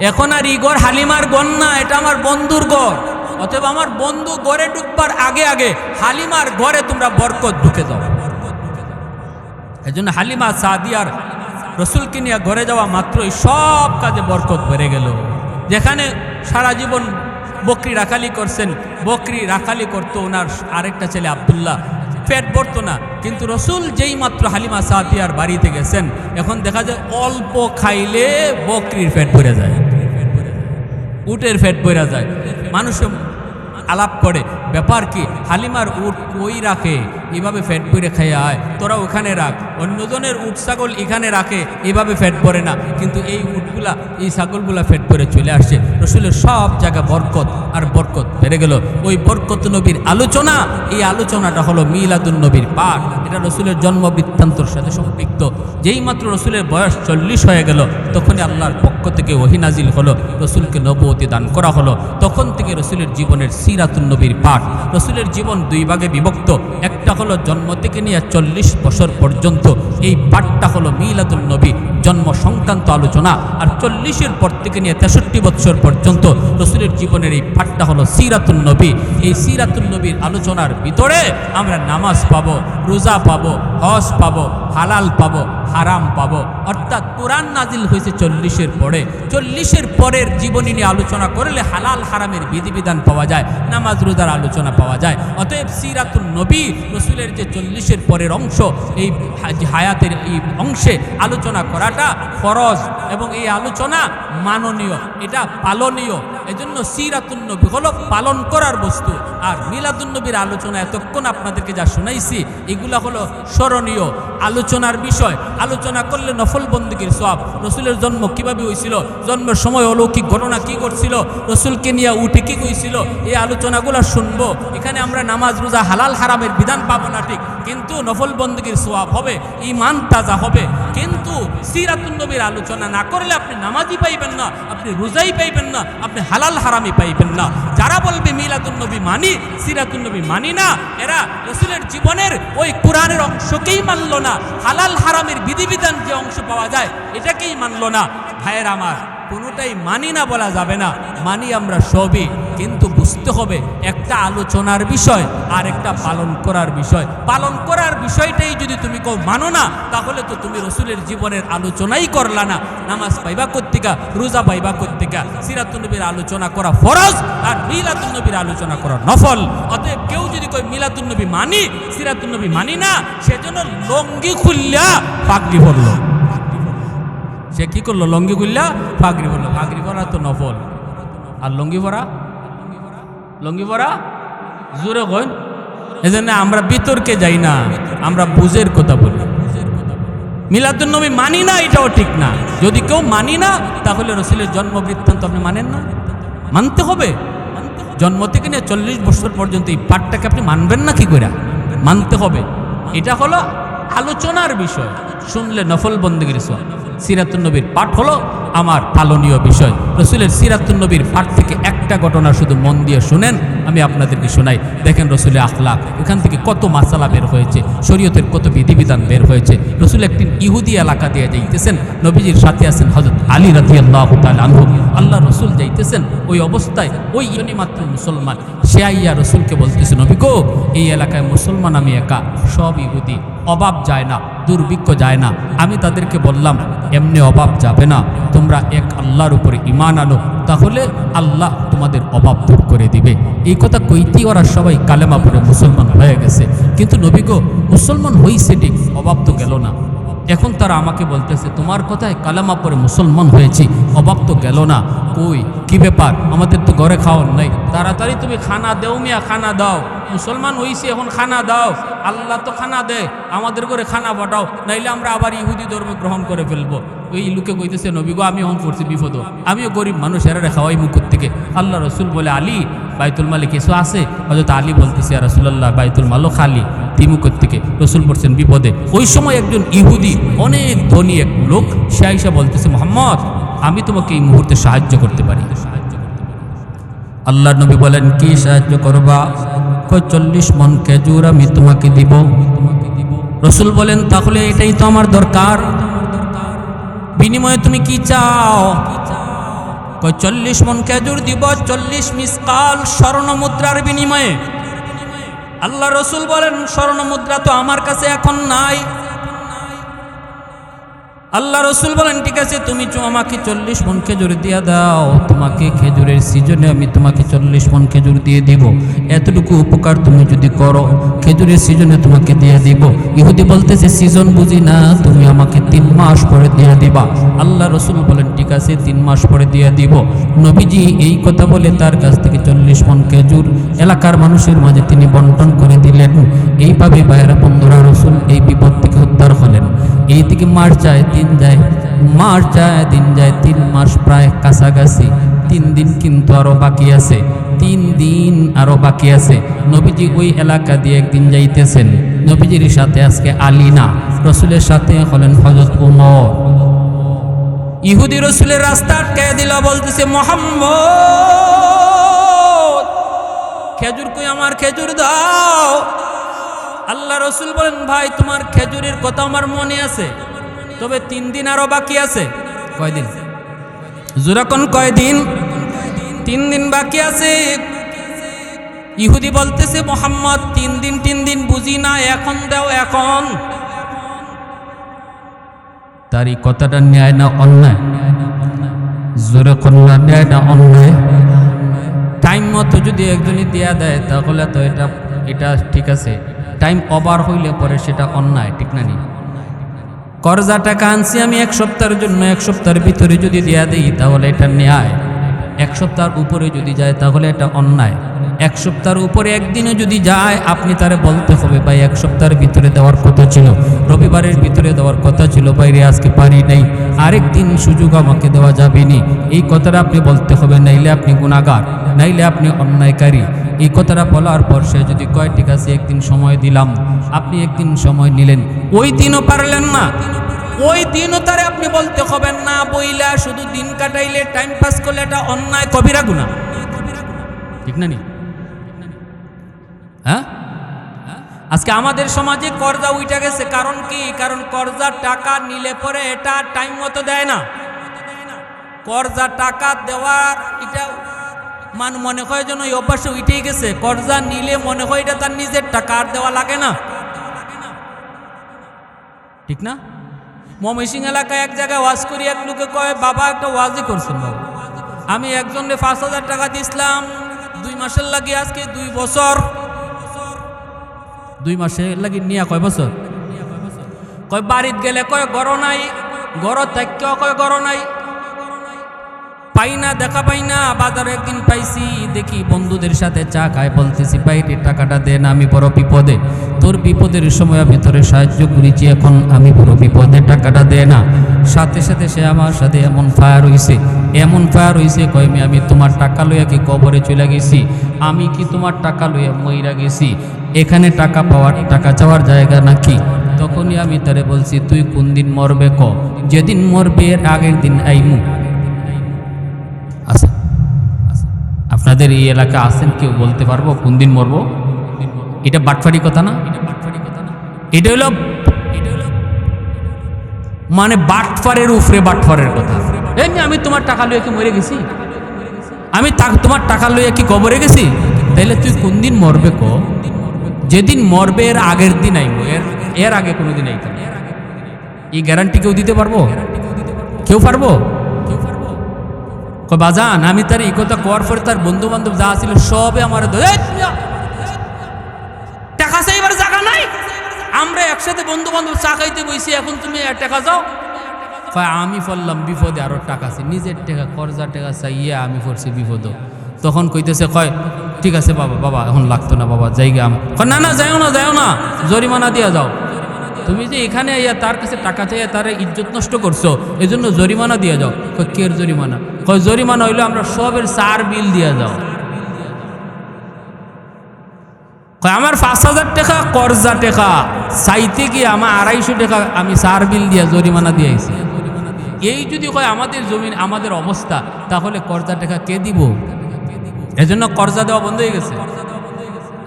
S1: এখন আর ই ঘর হালিমার ঘর না এটা আমার বন্ধুর ঘর অতএব আমার বন্ধু ঘরে ঢুকবার আগে আগে হালিমার ঘরে তোমরা বরকত ঢুকে দাও এজন্য হালিমা সাদিয়ার রাসূলকে নিয়ে ঘরে যাওয়া মাত্রই সব কাজে বরকত বেড়ে গেল যেখানে সারা জীবন বকরি রাখালি করছেন বকরি রাখালি করতো ওনার আরেকটা ছেলে আব্দুল্লাহ পেট ভরতো না কিন্তু রাসূল যেই মাত্র হালিমা সাদিয়ার বাড়িতে গেছেন এখন দেখা যায় অল্প খাইলে বকরির পেট ভরে যায় উটের পেট ভরে যায় মানুষ আলাপ করে ব্যাপার কি হালিমার উট কই রাখে এভাবে পেট ভরে খাইয়া আয় তোরা ওখানে রাখ অন্যজনের উট ছাগল এখানে রাখে এভাবে পেট ভরে না কিন্তু এই উটগুলা এই ছাগলগুলা পেট ভরে চলে আসছে রাসূলের সব জায়গা বরকত আর বরকত বেড়ে গেল। ওই বরকত নবীর আলোচনা, এই আলোচনাটা হলো মিলাদুন নবীর পাঠ। এটা রসুলের জন্ম বৃত্তান্তর সাথে সম্পৃক্ত। যেই মাত্র রসুলের বয়স 40 হয়ে গেল, তখনই আল্লাহর পক্ষ থেকে ওহী নাজিল হলো, রসুলকে নবুয়তি দান করা হলো। তখন থেকে রসুলের জীবনের সিরাতুন নবীর পাঠ। রসুলের জীবন দুই ভাগে বিভক্ত। একটা হলো জন্ম থেকে নিয়ে 40 বছর পর্যন্ত, এই পাঠটা হলো মিলাদুন নবী, জন্ম সংক্রান্ত আলোচনা। আর 40-এর পর থেকে নিয়ে 63 বছর পর্যন্ত রসুলের জীবনের এই পাঠটা হলো সিরাতুন নবী। এই সিরাতুন নবীর আলোচনার ভিতরে আমরা নামাজ পাবো, রোজা পাবো, হজ পাবো, হালাল পাবো, হারাম পাবো। অর্থাৎ কোরআন নাজিল হয়েছে 40-এর পরে। 40-এর পরের জীবনী নিয়ে আলোচনা করলে হালাল হারামের বিধিবিধান পাওয়া যায়, নামাজ রোজার আলোচনা পাওয়া যায়। অতএব সিরাতুন নবী রসুলের যে 40-এর পরের অংশ, এই হায়াতের এই অংশে আলোচনা করাটা ফরজ এবং এই আলোচনা মাননীয়, এটা পালনীয়। এজন্য সিরাতুন নবী হলো পালন করার বস্তু। আর মিলাদুন নবীর আলোচনা এতক্ষণ আপনাদেরকে যা শোনাইছি, এগুলা হলো স্মরণীয় আলোচনার বিষয়। আলোচনা করলে নফল বন্দেগীর সওয়াব। রসুলের জন্ম কিভাবে হয়েছিল, জন্মের সময় অলৌকিক ঘটনা কি ঘটছিল, রসুলকে নিয়ে উঠে কি হয়েছিল, এই আলোচনাগুলো শুনবো। এখানে আমরা নামাজ রোজা হালাল হারামের বিধান পাবো না ঠিক, কিন্তু নফল বন্দেগীর সওয়াব হবে, ঈমান তাজা হবে। কিন্তু সিরাতুন নবীর আলোচনা না করলে আপনি নামাজই পাইবেন না, আপনি রোজাই পাইবেন না, আপনি হালাল হারামই পাইবেন না। যারা বলবে মিলাদুন নবী মানি, সিরাতুন নবী মানি না, এরা রসুলের জীবনের ওই কোরআনের অংশকেই মানল না, হালাল হারামের বিধিবিধান যে অংশ পাওয়া যায় এটাকেই মানল না। ভাইয়ের আমার, কোনোটাই মানি না বলা যাবে না, মানি আমরা সবই, কিন্তু বুঝতে হবে একটা আলোচনার বিষয় আর একটা পালন করার বিষয়। পালন করার বিষয়টাই যদি তুমি কেউ মানো না, তাহলে তো তুমি রসুলের জীবনের আলোচনাই করলা না। নামাজ পাইবা কোত্থেকা, রোজা পাইবা কোত্থেকা? সিরাতুন নবীর আলোচনা করা ফরজ আর মিলাদুন নবীর আলোচনা করা নফল। অতএব কেউ যদি কই মিলাদুন নবী মানি, সিরাতুন নবী মানি না, সেজন্য লঙ্গি খুললা পাগড়ি পরল। সে কি করলো? লঙ্গি খুললা পাগড়ি পরলো। পাগড়ি পরা তো নফল, আর লঙ্গি পরা, লঙ্গি পরা জোরে কইন। এজন্য আমরা বিতর্কে যাই না, আমরা বুঝের কথা বলি। মিলাদুন নবী মানি না, এটাও ঠিক না। যদি কেউ মানি না, তাহলে রসুলের জন্ম বৃত্তান্ত আপনি মানেন না, মানতে হবে। জন্ম থেকে নিয়ে 40 বছর পর্যন্ত এই পাঠটাকে আপনি মানবেন না কি করে? মানতে হবে। এটা হলো আলোচনার বিষয়, শুনলে নফল বন্দেগীর সওয়াব। সিরাতুন নবীর পাঠ হলো আমার পালনীয় বিষয়। রসুলের সিরাতুন নবীর পাঠ থেকে একটা ঘটনা শুধু মন দিয়ে শুনেন, আমি আপনাদেরকে শোনাই। দেখেন রসুলের আখলাক, এখান থেকে কত মাসালা বের হয়েছে, শরীয়তের কত বিধিবিধান বের হয়েছে। রসুল একদিন ইহুদি এলাকা দিয়ে যাইতেছেন, নবীজির সাথে আছেন হযরত আলী রাদিয়াল্লাহু তাআলা আনহু। আল্লাহ রসুল যাইতেছেন, ওই অবস্থায় ওই ইনি মাত্র মুসলমান। সে আইয়া রসুলকে বলতেছে, নবী গো, এই এলাকায় মুসলমান আমি একা, সব ইহুদি, অভাব যায় না, দুর্ভিক্ষ যায় না। আমি তাদেরকে বললাম, এমনি অভাব যাবে না, তোমরা এক আল্লাহর উপরে ঈমান আনো, তাহলে আল্লাহ তোমাদের অভাব দূর করে দিবে। এই কথা কইতেই ওরা সবাই কালেমা পড়ে মুসলমান হয়ে গেছে। কিন্তু নবী গো, মুসলমান হইছে ঠিক, অভাব তো গেল না। এখন তারা আমাকে বলতেছে, তোমার কথায় কালেমা পড়ে মুসলমান হয়েছি, অভাব তো গেল না। কই, কি ব্যাপার? আমাদের তো ঘরে খাওয়ার নাই, তাড়াতাড়ি তুমি খানা দেও মিয়া, খানা দাও। মুসলমান হইছি, এখন খানা দাও। আল্লাহ তো খানা দেয়, আমাদের ঘরে খানা পাঠাও, নাইলে আমরা আবার ইহুদি ধর্ম গ্রহণ করে ফেলবো। ওই লোকে কইতেছে, নবী গো, আমি এখন পড়ছি বিপদ, আমিও গরিব মানুষ, এরা খাওয়াই মুখ থেকে। আল্লাহ রসুল বলে, আলী, বাইতুল মালে কিছু আছে? হযরত আলী বলতেছে, ইয়া রাসূলুল্লাহ, বাইতুল মালও খালি, তিমুক থেকে। রসুল পড়ছেন বিপদে। ওই সময় একজন ইহুদি, অনেক ধনী এক লোক, সে আইসা বলতেছে, মুহাম্মদ, আমি তোমাকে এই মুহূর্তে সাহায্য করতে পারি। আল্লাহর নবী বলেন, কি সাহায্য করবা? কই 40 মন খেজুর আমি তোমাকে দিব। রসুল বলেন, তাহলে এটাই তো আমার দরকার, বিনিময়ে তুমি কি চাও? কই 40 মন খেজুর দিব, 40 মিসকাল স্বর্ণ মুদ্রার বিনিময়ে। আল্লাহ রসুল বলেন, স্বর্ণ মুদ্রা তো আমার কাছে এখন নাই। আল্লাহ রসুল বলেন, ঠিক আছে, তুমি আমাকে 40 মন খেজুর দিয়ে দাও, তোমাকে খেজুরের সিজনে আমি তোমাকে 40 মন খেজুর দিয়ে দিব। এতটুকু উপকার তুমি যদি করো, খেজুরের সিজনে তোমাকে দিয়ে দিব। ইহুদি বলতেছে, সিজন বুঝি না, তুমি আমাকে 3 মাস পরে দিয়ে দিবা। আল্লাহ রসুল বলেন, ঠিক আছে, 3 মাস পরে দিয়ে দিব। নবীজি এই কথা বলে তার কাছ থেকে 40 মন খেজুর এলাকার মানুষের মাঝে তিনি বন্টন করে দিলেন। এইভাবে ভাইয়েরা বন্ধুরা, রসুল এই বিপদ থেকে উদ্ধার হলেন। এই থেকে মাস যায়, দিন যায়, মাস যায়, দিন যায়, 3 মাস প্রায় কাছাকাছি। 3 দিন কিন্তু আরো বাকি আছে, 3 দিন আরো বাকি আছে। নবীজি ওই এলাকা দিয়ে একদিন যাইতেছেন, নবীজির সাথে আজকে আলী না, রসুলের সাথে হলেন হযরত ওমর। ইহুদি রসুলের রাস্তা আটকায় দিল, বলতেছে মুহাম্মদ খেজুর কই, আমার খেজুর দাও। আল্লাহ রসুল বলেন ভাই তোমার খেজুরের কথা আমার মনে আছে, তবে 3 দিন আরো বাকি আছে। কয়দিন? জোরাকন কয়দিন? 3 দিন বাকি আছে। ইহুদি বলতেছে মুহাম্মদ 3 দিন বুঝি না, এখন দাও এখন। তার এই কথাটা ন্যায় না অন্যায়? জোরে কন্যা ন্যায় না অন্যায়? টাইম মতো যদি একজনই দিয়া দেয় তাহলে তো এটা ঠিক আছে, টাইম ওভার হইলে পরে সেটা অন্যায়, ঠিক না? নি কর্জা টাকা আনছি আমি 1 সপ্তাহের জন্য, 1 সপ্তাহের ভিতরে যদি দিয়া দিই তাহলে এটা ন্যায়, 1 সপ্তাহের উপরে যদি যায় তাহলে এটা অন্যায়। 1 সপ্তাহের উপরে একদিনও যদি যায় আপনি তারে বলতে হবে ভাই 1 সপ্তাহের ভিতরে দেওয়ার কথা ছিল, রবিবারের ভিতরে দেওয়ার কথা ছিল, বাইরে আজকে পারি নাই, আরেকদিন সুযোগ আমাকে দেওয়া যাবে নি, এই কথাটা আপনি বলতে হবে, নাইলে আপনি গুনাহগার, নাইলে আপনি অন্যায়কারী। এই কথাটা বলার পর সে যদি কয় ঠিক আছে একদিন সময় দিলাম, আপনি একদিন সময় নিলেন, ওই দিনও পারলেন না, ওই দিনও তারে আপনি বলতে হবেন না বইলা শুধু দিন কাটাইলে টাইম পাস করলে এটা অন্যায় কবিরা গুনাহ, ঠিক না? নি হ্যাঁ, আজকে আমাদের সমাজে কর্জা উইটা গেছে। কারণ কি? কারণ কর্জা টাকা নিলে পরে এটা টাইম মতো দেয় না। কর্জা টাকা দেওয়ার এটা মনে হয় যেন এই অভ্যাসে উঠেই গেছে। কর্জা নিলে মনে হয় এটা তার নিজের টাকা, আর দেওয়া লাগে না, ঠিক না? ময়মনসিং এলাকায় এক জায়গায় ওয়াজ করি, এক লোকে কয় বাবা একটা ওয়াজই করছেন বাবা, আমি একজনকে 5,000 টাকা দিয়েছিলাম 2 মাসের লাগে, আজকে 2 বছর। 2 মাসের লাগে নিয়ে কয় বছর? কয় বাড়িতে গেলে কয় গড় নাই, গড় থাকতেও কয় গড় নাই, পাই না, দেখা পাই না। বাজারে একদিন পাইছি, দেখি বন্ধুদের সাথে চা খায়, বলতেছি বাইরে টাকাটা দে না, আমি বড় বিপদে, তোর বিপদের সময় আমি তোরে সাহায্য করেছি, এখন আমি বড় বিপদে, টাকাটা দে না। সাথে সাথে সে আমার সাথে এমন ফায়ার হইছে, কয় আমি তোমার টাকা লইয়া কি কবরে চলে গেছি? আমি কি তোমার টাকা লইয়া মইরা গেছি? এখানে টাকা চাওয়ার জায়গা নাকি? তখনই আমি তারে বলছি তুই কোন দিন মরবে ক? যেদিন মরবে এর আগের দিন আইমু। আচ্ছা, আপনাদের এই এলাকা আছেন কেউ বলতে পারবো কোন দিন মরবো? এটা বাটফারি কথা না? এটা হলো মানে বাটফারের উপরে বাটফারের কথা। এমনি আমি তোমার টাকা লইয়া কি মরে গেছি? আমি তোমার টাকা লইয়া কি কবরে গেছি? তাইলে তুই কোন দিন মরবে ক? যেদিন মরবে এর আগের দিন আইবো, এর আগে কোনোদিন আইতাম। এই গ্যারান্টি কেউ দিতে পারবো? কেউ পারবো? বাজান আমি তার এই কথা করার পরে তার বন্ধু বান্ধব যা ছিল সবে আমার টাকা চাইবার জায়গা নাই, আমরা একসাথে বন্ধু বান্ধব চা খাইতে বইছি, এখন তুমি টাকা যাও। আমি পড়লাম বিপদে, আরো টাকা আছে, নিজের টাকা কর্জা টাকা চাইয়া আমি পড়ছি বিপদ। তখন কইতেছে কয় ঠিক আছে বাবা এখন লাগতো না বাবা, জায়গা না না যাও না, জরিমানা দিয়া যাও। তুমি যে এখানে আইয়া তার কাছে টাকা চাইয়া তার ইজ্জত নষ্ট করছো, এই জন্য জরিমানা দিয়ে যাও। কের জরিমানা? কয় জরিমানা হইলো আমরা সবের 4 বিল দিয়া যাও। কয় আমার 5,000 টাকা কর্জা টাকা চাইতে গিয়ে আমার 250 টাকা আমি 4 বিল দিয়া জরিমানা দিয়েছি। এই যদি কয় আমাদের জমিন আমাদের অবস্থা, তাহলে কর্জা টাকা কে দিব? এজন্য কর্জা দেওয়া বন্ধ হয়ে গেছে।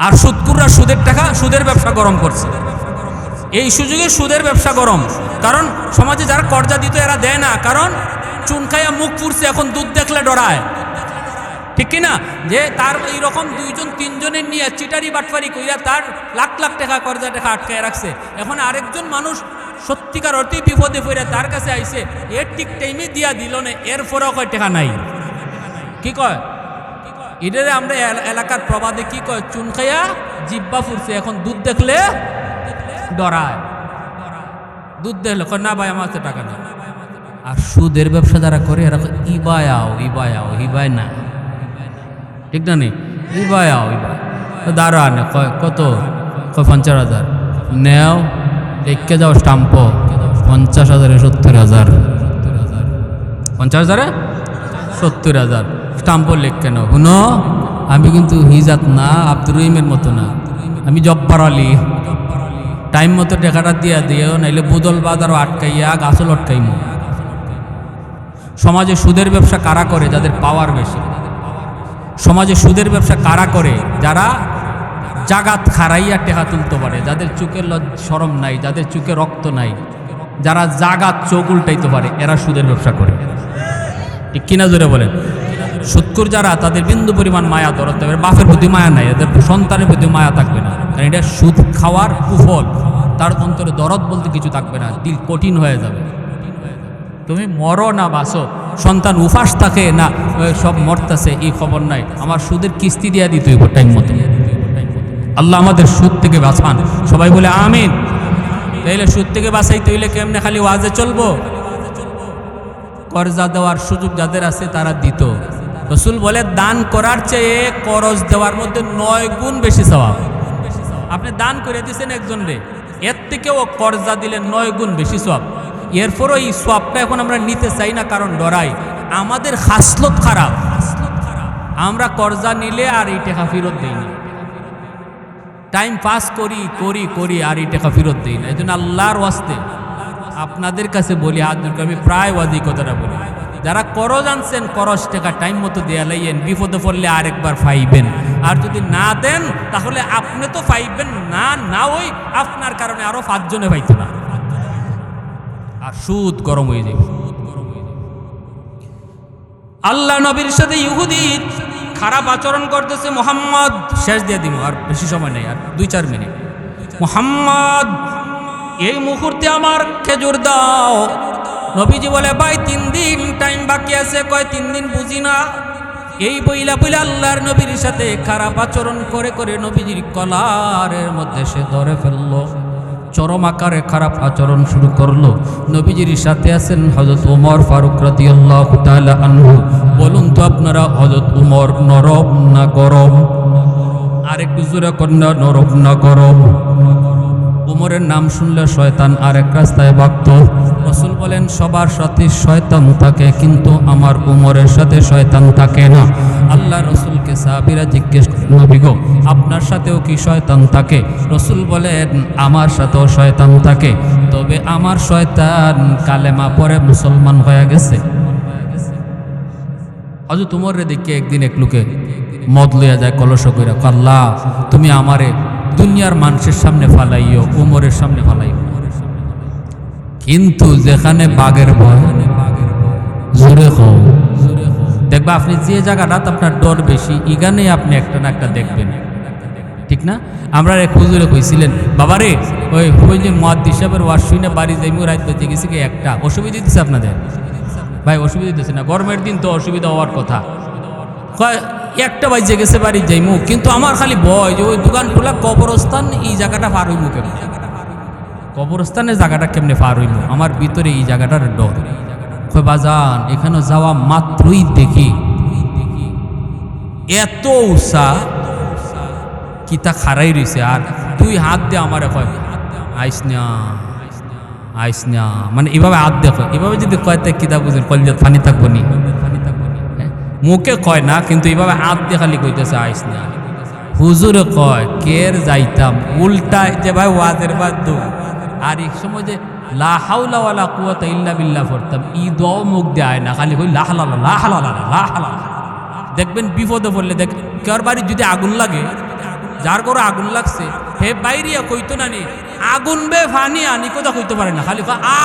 S1: আর সুদকুররা সুদের টাকা, সুদের ব্যবসা গরম করছে। এই সুযোগে সুদের ব্যবসা গরম, কারণ সমাজে যারা কর্জা দিত এরা দেয় না, কারণ চুন খাইয়া মুখ পুড়ছে, এখন দুধ দেখলে ডরায়, ঠিক কিনা? যে তার এইরকম 2-3 জনের নিয়ে চিটারি বাটফারি কইরা তার লাখ লাখ টাকা কর্জা টাকা আটকায় রাখছে। এখন আরেকজন মানুষ সত্যিকার অর্থেই বিপদে পড়ে তার কাছে আইছে, এর ঠিক টাইমে দিয়া দিল না, এরপরেও কয় টাকা নাই। কি কয়? এটারে আমরা এলাকার প্রবাদে কি কয়, চুন খাইয়া জিব্বা ফুরছে, এখন দুধ দেখলে ডরায়। দুধ দেখলে কয় না ভাই আমার হাতে টাকা নেই। আর সুদের ব্যবসা যারা করে এরা ইবায় না, ঠিক না? নেই ইবায় দাঁড়ান কত? 50,000 নেও, দেখে যাও স্টাম্প 50,000 70,000, 50,000 70,000, স্টাম্পও লেখ কেন শুনো, আমি কিন্তু হিজাত না, আব্দুর রহিমের মতো না, আমি জব্বার আলী। টাইম মতো টাকাটা দিয়া দিও, নাইলে বুদল বাজারও আটকাইয়া গাছল আটকাইমু। সমাজে সুদের ব্যবসা কারা করে? যাদের পাওয়ার বেশি। সমাজে সুদের ব্যবসা কারা করে? যারা জাগাত খারাইয়া টেকা তুলতে পারে, যাদের চোখে শরম নাই, যাদের চোখে রক্ত নাই, যারা জাগাত চোখ উল্টাইতে পারে, এরা সুদের ব্যবসা করে। ঠিক কিনা জোরে বলেন? সুদকুর যারা, তাদের বিন্দু পরিমাণ মায়া ধরতে হবে। বাপের প্রতি মায়া নাই, এদের সন্তানের প্রতি মায়া থাকবে না, কারণ এটা সুদ খাওয়ার কুফল। তার অন্তরে দরদ বলতে কিছু থাকবে না, দিল কঠিন হয়ে যাবে। তুমি মরো না বাসো, সন্তান উপাস থাকে না সব মরতেছে, এই খবর নাই, আমার সুদের কিস্তি দিয়া দিতে হইব টাইম মতো। আল্লাহ আমাদের সুদ থেকে বাঁচান, সবাই বলে আমিন। তাইলে সুদ থেকে বাঁচাইতে হইলে কেমনে খালি ওয়াজে চলবো? কর্জা দেওয়ার সুযোগ যাদের আছে তারা দিত। রসুল বলে দান করার চেয়ে করজ দেওয়ার মধ্যে 9 গুণ বেশি সওয়াব। আপনি দান করে দিয়েছেন একজন রে, এর থেকেও কর্জা দিলে 9 গুণ বেশি সওয়াব। এরপরও এই সওয়াবটা এখন আমরা নিতে চাই না, কারণ ডরাই, আমাদের খাসলত খারাপ। আমরা কর্জা নিলে আর এই টাকা ফেরত দিই না, টাইম পাস করি করি করি আর এই টাকা ফেরত দিই না। এই জন্য আল্লাহর ওয়াস্তে আপনাদের কাছে বলি, হাত জোর করে আমি প্রায় ওয়াজি কথাটা বলি, যারা করজ আনছেন করজ টাকা টাইম মতো দেয়া লাইয়েন, বিপদে পড়লে আরেকবার পাইবেন। আর যদি না দেন তাহলে আপনি তো পাইবেন না, না ওই আপনার কারণে আরো 5 জনে পাইতো না, আর সুদ গরম হয়ে যাবে। আল্লাহ নবীর সাথে ইহুদি খারাপ আচরণ করতেছে। মোহাম্মদ, শেষ দিয়ে দিব, আর বেশি সময় নেই, আর 2-4 মিনিট। মোহাম্মদ, এই মুহূর্তে আমার খেজুর দাও। নবীজি বলে ভাই 3 দিন টাইম বাকি আছে। কয় 3 দিন বুঝি না। এই বইলা বইলা আল্লাহর নবীর সাথে খারাপ আচরণ করে করে নবীজির কলারের মধ্যে সে ধরে ফেললো, চরম আকারে খারাপ আচরণ শুরু করলো। নবীজির সাথে আছেন হযরত ওমর ফারুক রাদিয়াল্লাহু তাআলা আনহু। বলুন তো আপনারা, হযরত ওমর নরম না গরম? আরেকটু জোরে কন্যা, নরম না গরম? ওমরের নাম শুনলে শয়তান আরেক রাস্তায় ভাগত। রাসূল বলেন সবার সাথে শয়তান থাকে, কিন্তু আমার ওমরের সাথে শয়তান থাকে না। আল্লাহ রসুলকে সাহাবীরা জিজ্ঞেস করলেন, নবী গো, আপনার সাথেও কি শয়তান থাকে? রাসূল বলেন আমার সাথেও শয়তান থাকে, তবে আমার শয়তান কালেমা পড়ে মুসলমান হয়ে গেছে। হযরত ওমরে দেখে একদিন এক লোকে মদ লইয়া যায় কলস কইরা, আল্লাহ তুমি আমারে দুনিয়ার মানুষের সামনে ফালাইও, ওমরের সামনে ফালাইও। কিন্তু যেখানে বাঘের ভয়, জোরে হও, দেখবা আপনি যে জায়গাটা আপনার ডর বেশি, এখানে আপনি একটা না একটা দেখবেন, ঠিক না? আমরা এক হুজুরে কইছিলেন, বাবারে ওই যে মুয়াদ্দিস সাহেবের ওয়াজ শুনে বাড়ি যাইমু, রাত বেজে গেছে কি একটা। অসুবিধা দিচ্ছে আপনাদের? ভাই অসুবিধা দিচ্ছে না, গরমের দিন তো অসুবিধা হওয়ার কথা। একটা বাজে গেছে বাড়ি যাইমু, কিন্তু আমার খালি ভয় যে ওই দোকান খোলা কবরস্থান, এই জায়গাটা পার হইমু কেমন? কবরস্থানের জায়গাটা কেমনে পার হইমু? আমার ভিতরে এই জায়গাটার ডর। কয় বাজান, এখানে যাওয়া মাত্রই দেখি এত উষা কিতা খারাই রয়েছে, আর 2 হাত দিয়ে আমার কয় আইস না আইস না, মানে এভাবে হাত দেখো। এভাবে যদি কয় তা কিতা বুঝেন, কলজাত পানি থাকবো নি? মুখে কয় না, কিন্তু এইভাবে হাত দিয়ে খালি কইতেছে আইস না। হুজুরে কয় কের যাইতাম, উল্টায় যে ভাই ওয়াজের বাদ। আর এক সময় যে লা হাওলা ওয়ালা কুওয়াতা ইল্লা বিল্লাহ পড়তাম, ই দোয়া মুখ দেয় না, খালি কই লা হালালা লা হালালা লা হালালা। দেখবেন বিপদে পড়লে, দেখ কার বাড়ি যদি আগুন লাগে, যার ঘরে আগুন লাগছে হে বাইরিয়া কইতো না নি আগুন বে ফানি আনি, কথা কইতে পারে না, খালি আ।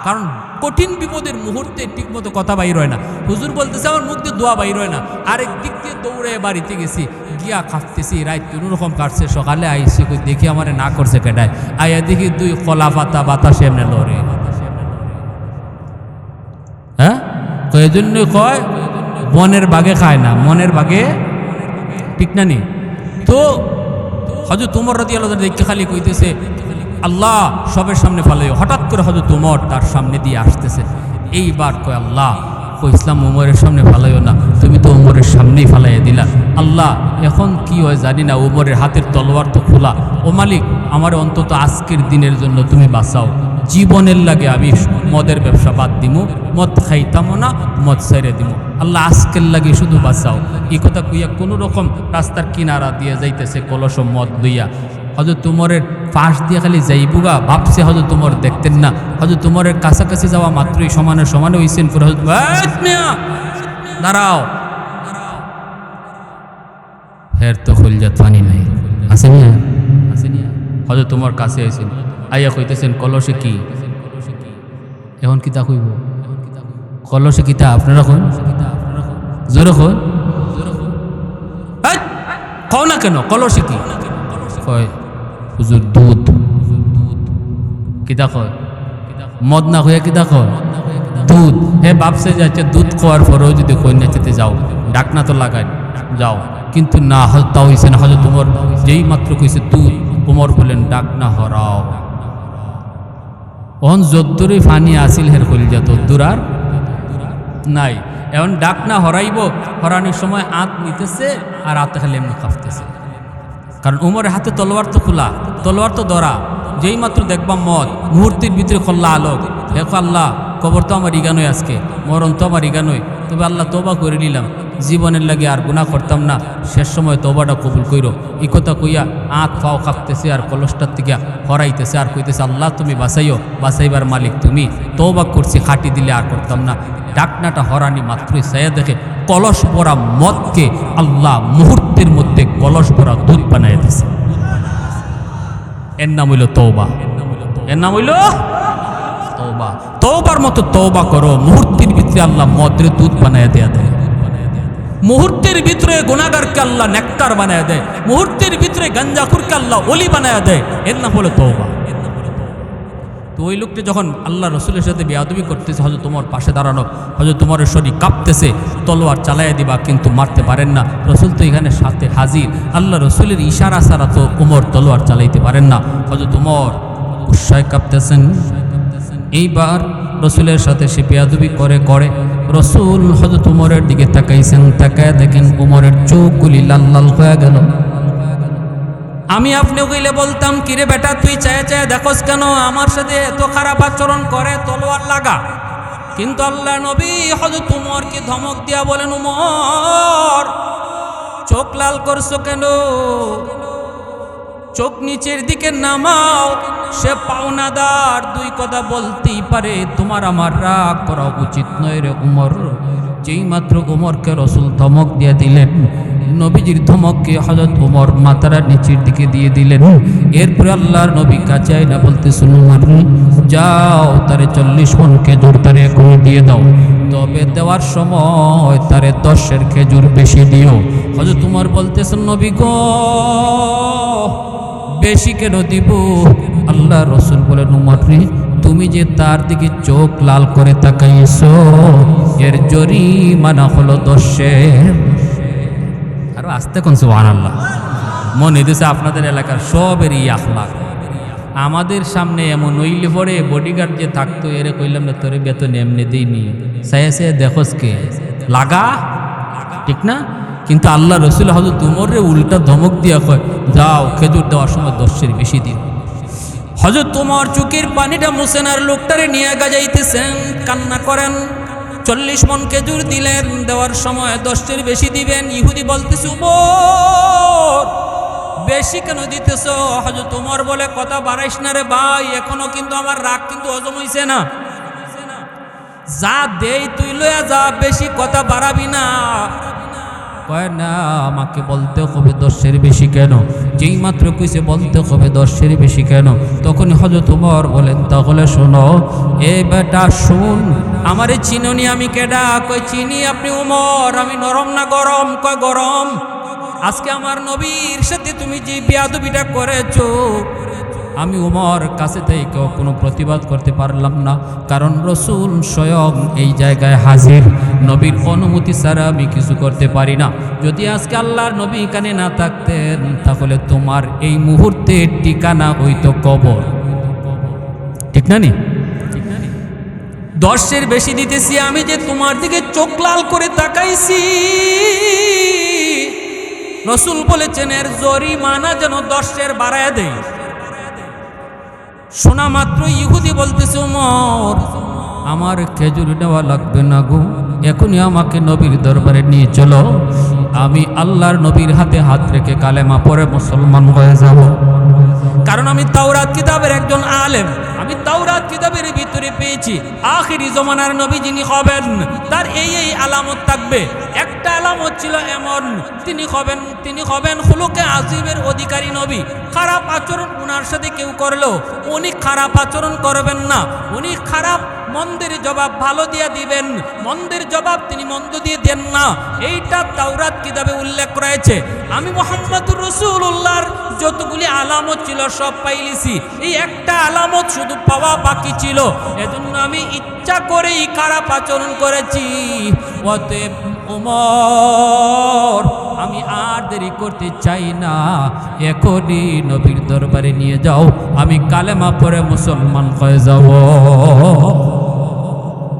S1: কারণ কঠিন বিপদের মুহূর্তে ঠিক মতো কথা বাইর হয় না। হুজুর বলতেছে আমার মুখ দিয়ে দোয়া বাইর হয় না। আরেক দিক দিয়ে দৌড়ে বাড়িতে গেছি, গিয়া খাফতেছি, রাত কোনোরকম কাটছে, সকালে আইসি কই দেখি আমারে না করছে কেটায়, আইয়া দেখি 2 কলা পাতা বাতাসে এমনি লড়ে। হ্যাঁ, তো এই জন্যই কয় বনের বাগে খায় না, মনের বাগে, ঠিক না নি? তো হযরত ওমর রাদিয়াল্লাহু তাআলা দেখে খালি কইতেছে আল্লাহ সবের সামনে ফালাইও। হঠাৎ করে হযরত ওমর তার সামনে দিয়ে আসতেছে। এইবার কয় আল্লাহ, কই ইসলাম ওমরের সামনে ফালাইও না, তুমি তো ওমরের সামনেই ফালাইয়া দিলা। আল্লাহ এখন কি হয় জানি না, ওমরের হাতের তলোয়ার তো খোলা। ও মালিক, আমার অন্তত আজকের দিনের জন্য তুমি বাঁচাও। জীবনের লাগে আমি মদের ব্যবসা বাদ দিমু, মদ খাইতামও না, মদ ছেড়ে দিমু, আল্লাহ আজকের লাগে শুধু বাঁচাও। এই কথা কইয়া কোনো রকম রাস্তার কিনারা দিয়ে যাইতেছে কলস মদ লইয়া। হজরত উমরের পাশ দিয়ে খালি যাইবুগা ভাবছে হজরত উমর দেখতেন না। হজরত উমরের কাছাকাছি যাওয়া মাত্রই সমানে সমানে হইছেন করে হজরত দাঁড়াও, হের তো খুলজাত পানি নাই আছে নিয়া, আছে নিয়া। হজরত উমর কাছে আইছেন, আইয়া কইতেছেন কলসে কি? এখন কিতা কইব? কলসে কিতা আপনারা কোন জোরে কোন, কও না কেন কলসে কি? কয় হুজুর দুধ। কিতা কয়? মদ না হইয়া কিতা কয়? দুধ। হে বাপসে যাচ্ছে দুধ খাওয়ার পরেও যদি কন্যা চেতে যাও ডাকনা তো লাগাই যাও, কিন্তু না তা হইছে না। হজরত উমর যেই মাত্র কইছে দুধ, উমর বলেন ডাকনা হরাও। অন যদ্দুরই ফানি আসিল হের কলিজা তদ্দুর আর নাই। এখন ডাকনা হরাইব, হরানোর সময় আত নিতেছে আর আতে খালি এমনি কাঁপতেছে, কারণ উমরের হাতে তলোয়ার তো খোলা, তলোয়ার তো ধরা। যেই মাত্র দেখবা মদ, মুহূর্তের ভিতরে খোল্লা আলোক। দেখো আল্লাহ কবর তো আমার ইগানোই, আজকে মরণ তো আমার ইগানোই, তবে আল্লাহ তোবা করে নিলাম, জীবনের লাগে আর গুনাহ করতাম না, শেষ সময় তোবাটা কবুল কইরো। এই কথা কইয়া আঁক পাও কাঁপতেছে আর কলসটার থেকে হরাইতেছে আর কইতেছে আল্লাহ তুমি বাঁচাইও, বাঁচাইবার মালিক তুমি, তোবা করছি খাটি দিলে আর করতাম না। ডাকনাটা হরানি মাত্রই সায়া দেখে কলস ভরা মদকে আল্লাহ মুহূর্তের মধ্যে কলস ভরা দুধ বানাই দিছে। এর নাম হইল তওবা, এর নাম হইল তওবা। তওবার মতো তওবা করো, মুহূর্তের ভিতরে আল্লাহ মদের দুধ বানায় দেয়া দেয়। মুহূর্তের ভিতরে গুনাহগারকে আল্লাহ নেকটার বানায় দেয়, মুহূর্তের ভিতরে গাঞ্জাখুরকে আল্লাহ ওলি বানায় দেয়। এর নাম হলো তওবা। তো ওই লোকটি যখন আল্লাহ রসুলের সাথে বেয়াদবি করতেছে, হযরত ওমর পাশে দাঁড়ানো, হযরত ওমরের শরীর কাঁপতেছে, তলোয়ার চালাইয়া দিবা কিন্তু মারতে পারেন না। রসুল তো এখানে সাথে হাজির, আল্লাহ রসুলের ইশারা ছাড়া তো ওমর তলোয়ার চালাইতে পারেন না। হযরত ওমর উৎসাহে কাঁপতেছেন। এইবার রসুলের সাথে সে বেয়াদবি করে করে রসুল হযরত ওমরের দিকে তাকাইছেন, তাকায় দেখেন ওমরের চোখগুলি লাল লাল হয়ে গেল। আমি আপনি কইলে বলতাম কিরে বেটা তুই চায় চায় দেখোস কেন, আমার সাথে এত খারাপ আচরণ করে, তলোয়ার লাগা। কিন্তু আল্লাহ নবী হযরত উমরকে ধমক দিয়া বলেন, উমর চোখ লাল করছো কেন? চোখ নিচের দিকে নামাও, সে পাওনাদার, দুই কথা বলতেই পারে, তোমার আমার রাগ করা উচিত নয় রে উমর। যেই মাত্র উমরকে রসুল ধমক দিয়ে দিলেন, নবীজির ধমককে হযরত উমর মাথার নিচের দিকে দিয়ে দিলেন। এরপরে আল্লাহর নবী কাছে আইনা বলতেছেন, উমর যাও তারে 40 মণ খেজুর তারে করে দিয়ে দাও, তবে দেওয়ার সময় তারে 10 খেজুর বেশি দিও। হযরত উমর বলতেছেন, নবী গো বেশি কেন দিব? আল্লাহ রসুল বলেন, উমর রে তুমি যে তার দিকে চোখ লাল করে তাকাইছো, এর জরিমানা হলো 10। আরো আস্তে কোন সুবহানাল্লাহ। মনে দিছে আপনাদের এলাকার সবেরই আখলাক। আমাদের সামনে এমন হইলে পরে বডিগার্ড যে থাকতো, এরে কইলাম না তোরে বেতন এমনি দিইনি, সায়া সায়া দেখোস কে লাগা, ঠিক না? কিন্তু আল্লাহ রসুল হযরত উমরে উল্টা ধমক দিয়া কয়, যাও খেজুর দেওয়ার সময় 10 বেশি দিও। হযরত উমর চোখের পানিটা মুছেন আর লোকটারে নিয়ে গাজাইতেছেন, কান্না করেন। 40 মণ খেজুর দিলেন, দেওয়ার সময় 10 বেশি দিবেন। ইহুদি বলতেছে, উমর বেশি কেন দিতেছ? হযরত উমর বলে, কথা বাড়াইস না রে ভাই, এখনো কিন্তু আমার রাগ কিন্তু হজম হইছে না। যা দেই তুই লইয়া যা, বেশি কথা বাড়াবি না। কয় না, আমাকে বলতে হবে 10 বেশি কেন? যেই মাত্র কইছে বলতে হবে 10 বেশি কেন, তখন হযরত ওমর বলেন, তাহলে শোনো এ বেটা শুন, আমারে চিনোনি আমি কেডা? কয় চিনি, আপনি ওমর। আমি নরম না গরম? কয় গরম। আজকে আমার নবীর সাথে তুমি যে বেয়াদবিটা করেছো, আমি ওমর কাছে থেকে কোনো প্রতিবাদ করতে পারলাম না, কারণ রসুল স্বয়ং এই জায়গায় হাজির, নবীর অনুমতি ছাড়া আমি কিছু করতে পারি না। যদি আজকে আল্লাহর নবী এখানে না থাকতেন, তাহলে তোমার এই মুহূর্তের ঠিকানা হইতো কবর, ঠিক না নি? 10 বেশি দিতেছি আমি, যে তোমার দিকে চোখ লাল করে তাকাইছি। রসুল বলেছেন এর জরিমানা যেন 10 বাড়ায় দেয়। শোনা মাত্র ইহুদি বলতেছে, ওমর আমার খেজুর নেওয়া লাগবে না গো, এখনই আমাকে নবীর দরবারে নিয়ে চলো, আমি আল্লাহর নবীর হাতে হাত রেখে কালেমা পড়ে মুসলমান হয়ে যাব। কারণ আমি তাওরাত কিতাবের একজন আলেম, আমি তাওরাত কিতাবের ভিতরে পেয়েছি আখিরি জমানার নবী যিনি হবেন তার এই আলামত থাকবে। একটা আলামত ছিল এমন, তিনি হবেন খুলুকে আজিমের অধিকারী নবী। খারাপ আচরণ উনার সাথে কেউ করলো উনি খারাপ আচরণ করবেন না, উনি খারাপ মন্দের জবাব ভালো দিয়ে দিবেন, মন্দের জবাব তিনি মন্দ দিয়ে দেন না। এইটা তাওরাত কিতাবে উল্লেখ রয়েছে। আমি মুহাম্মদুর রাসূলুল্লাহর যতগুলি আলামত ছিল সব পাইলিছি, এই একটা আলামত শুধু পাওয়া বাকি ছিল। এজন্য আমি ইচ্ছা করেই খারাপ আচরণ করেছি। অতএব ওমর আমি আর দেরি করতে চাই না, এখনই নবীর দরবারে নিয়ে যাও, আমি কালেমা পড়ে মুসলমান হয়ে যাব।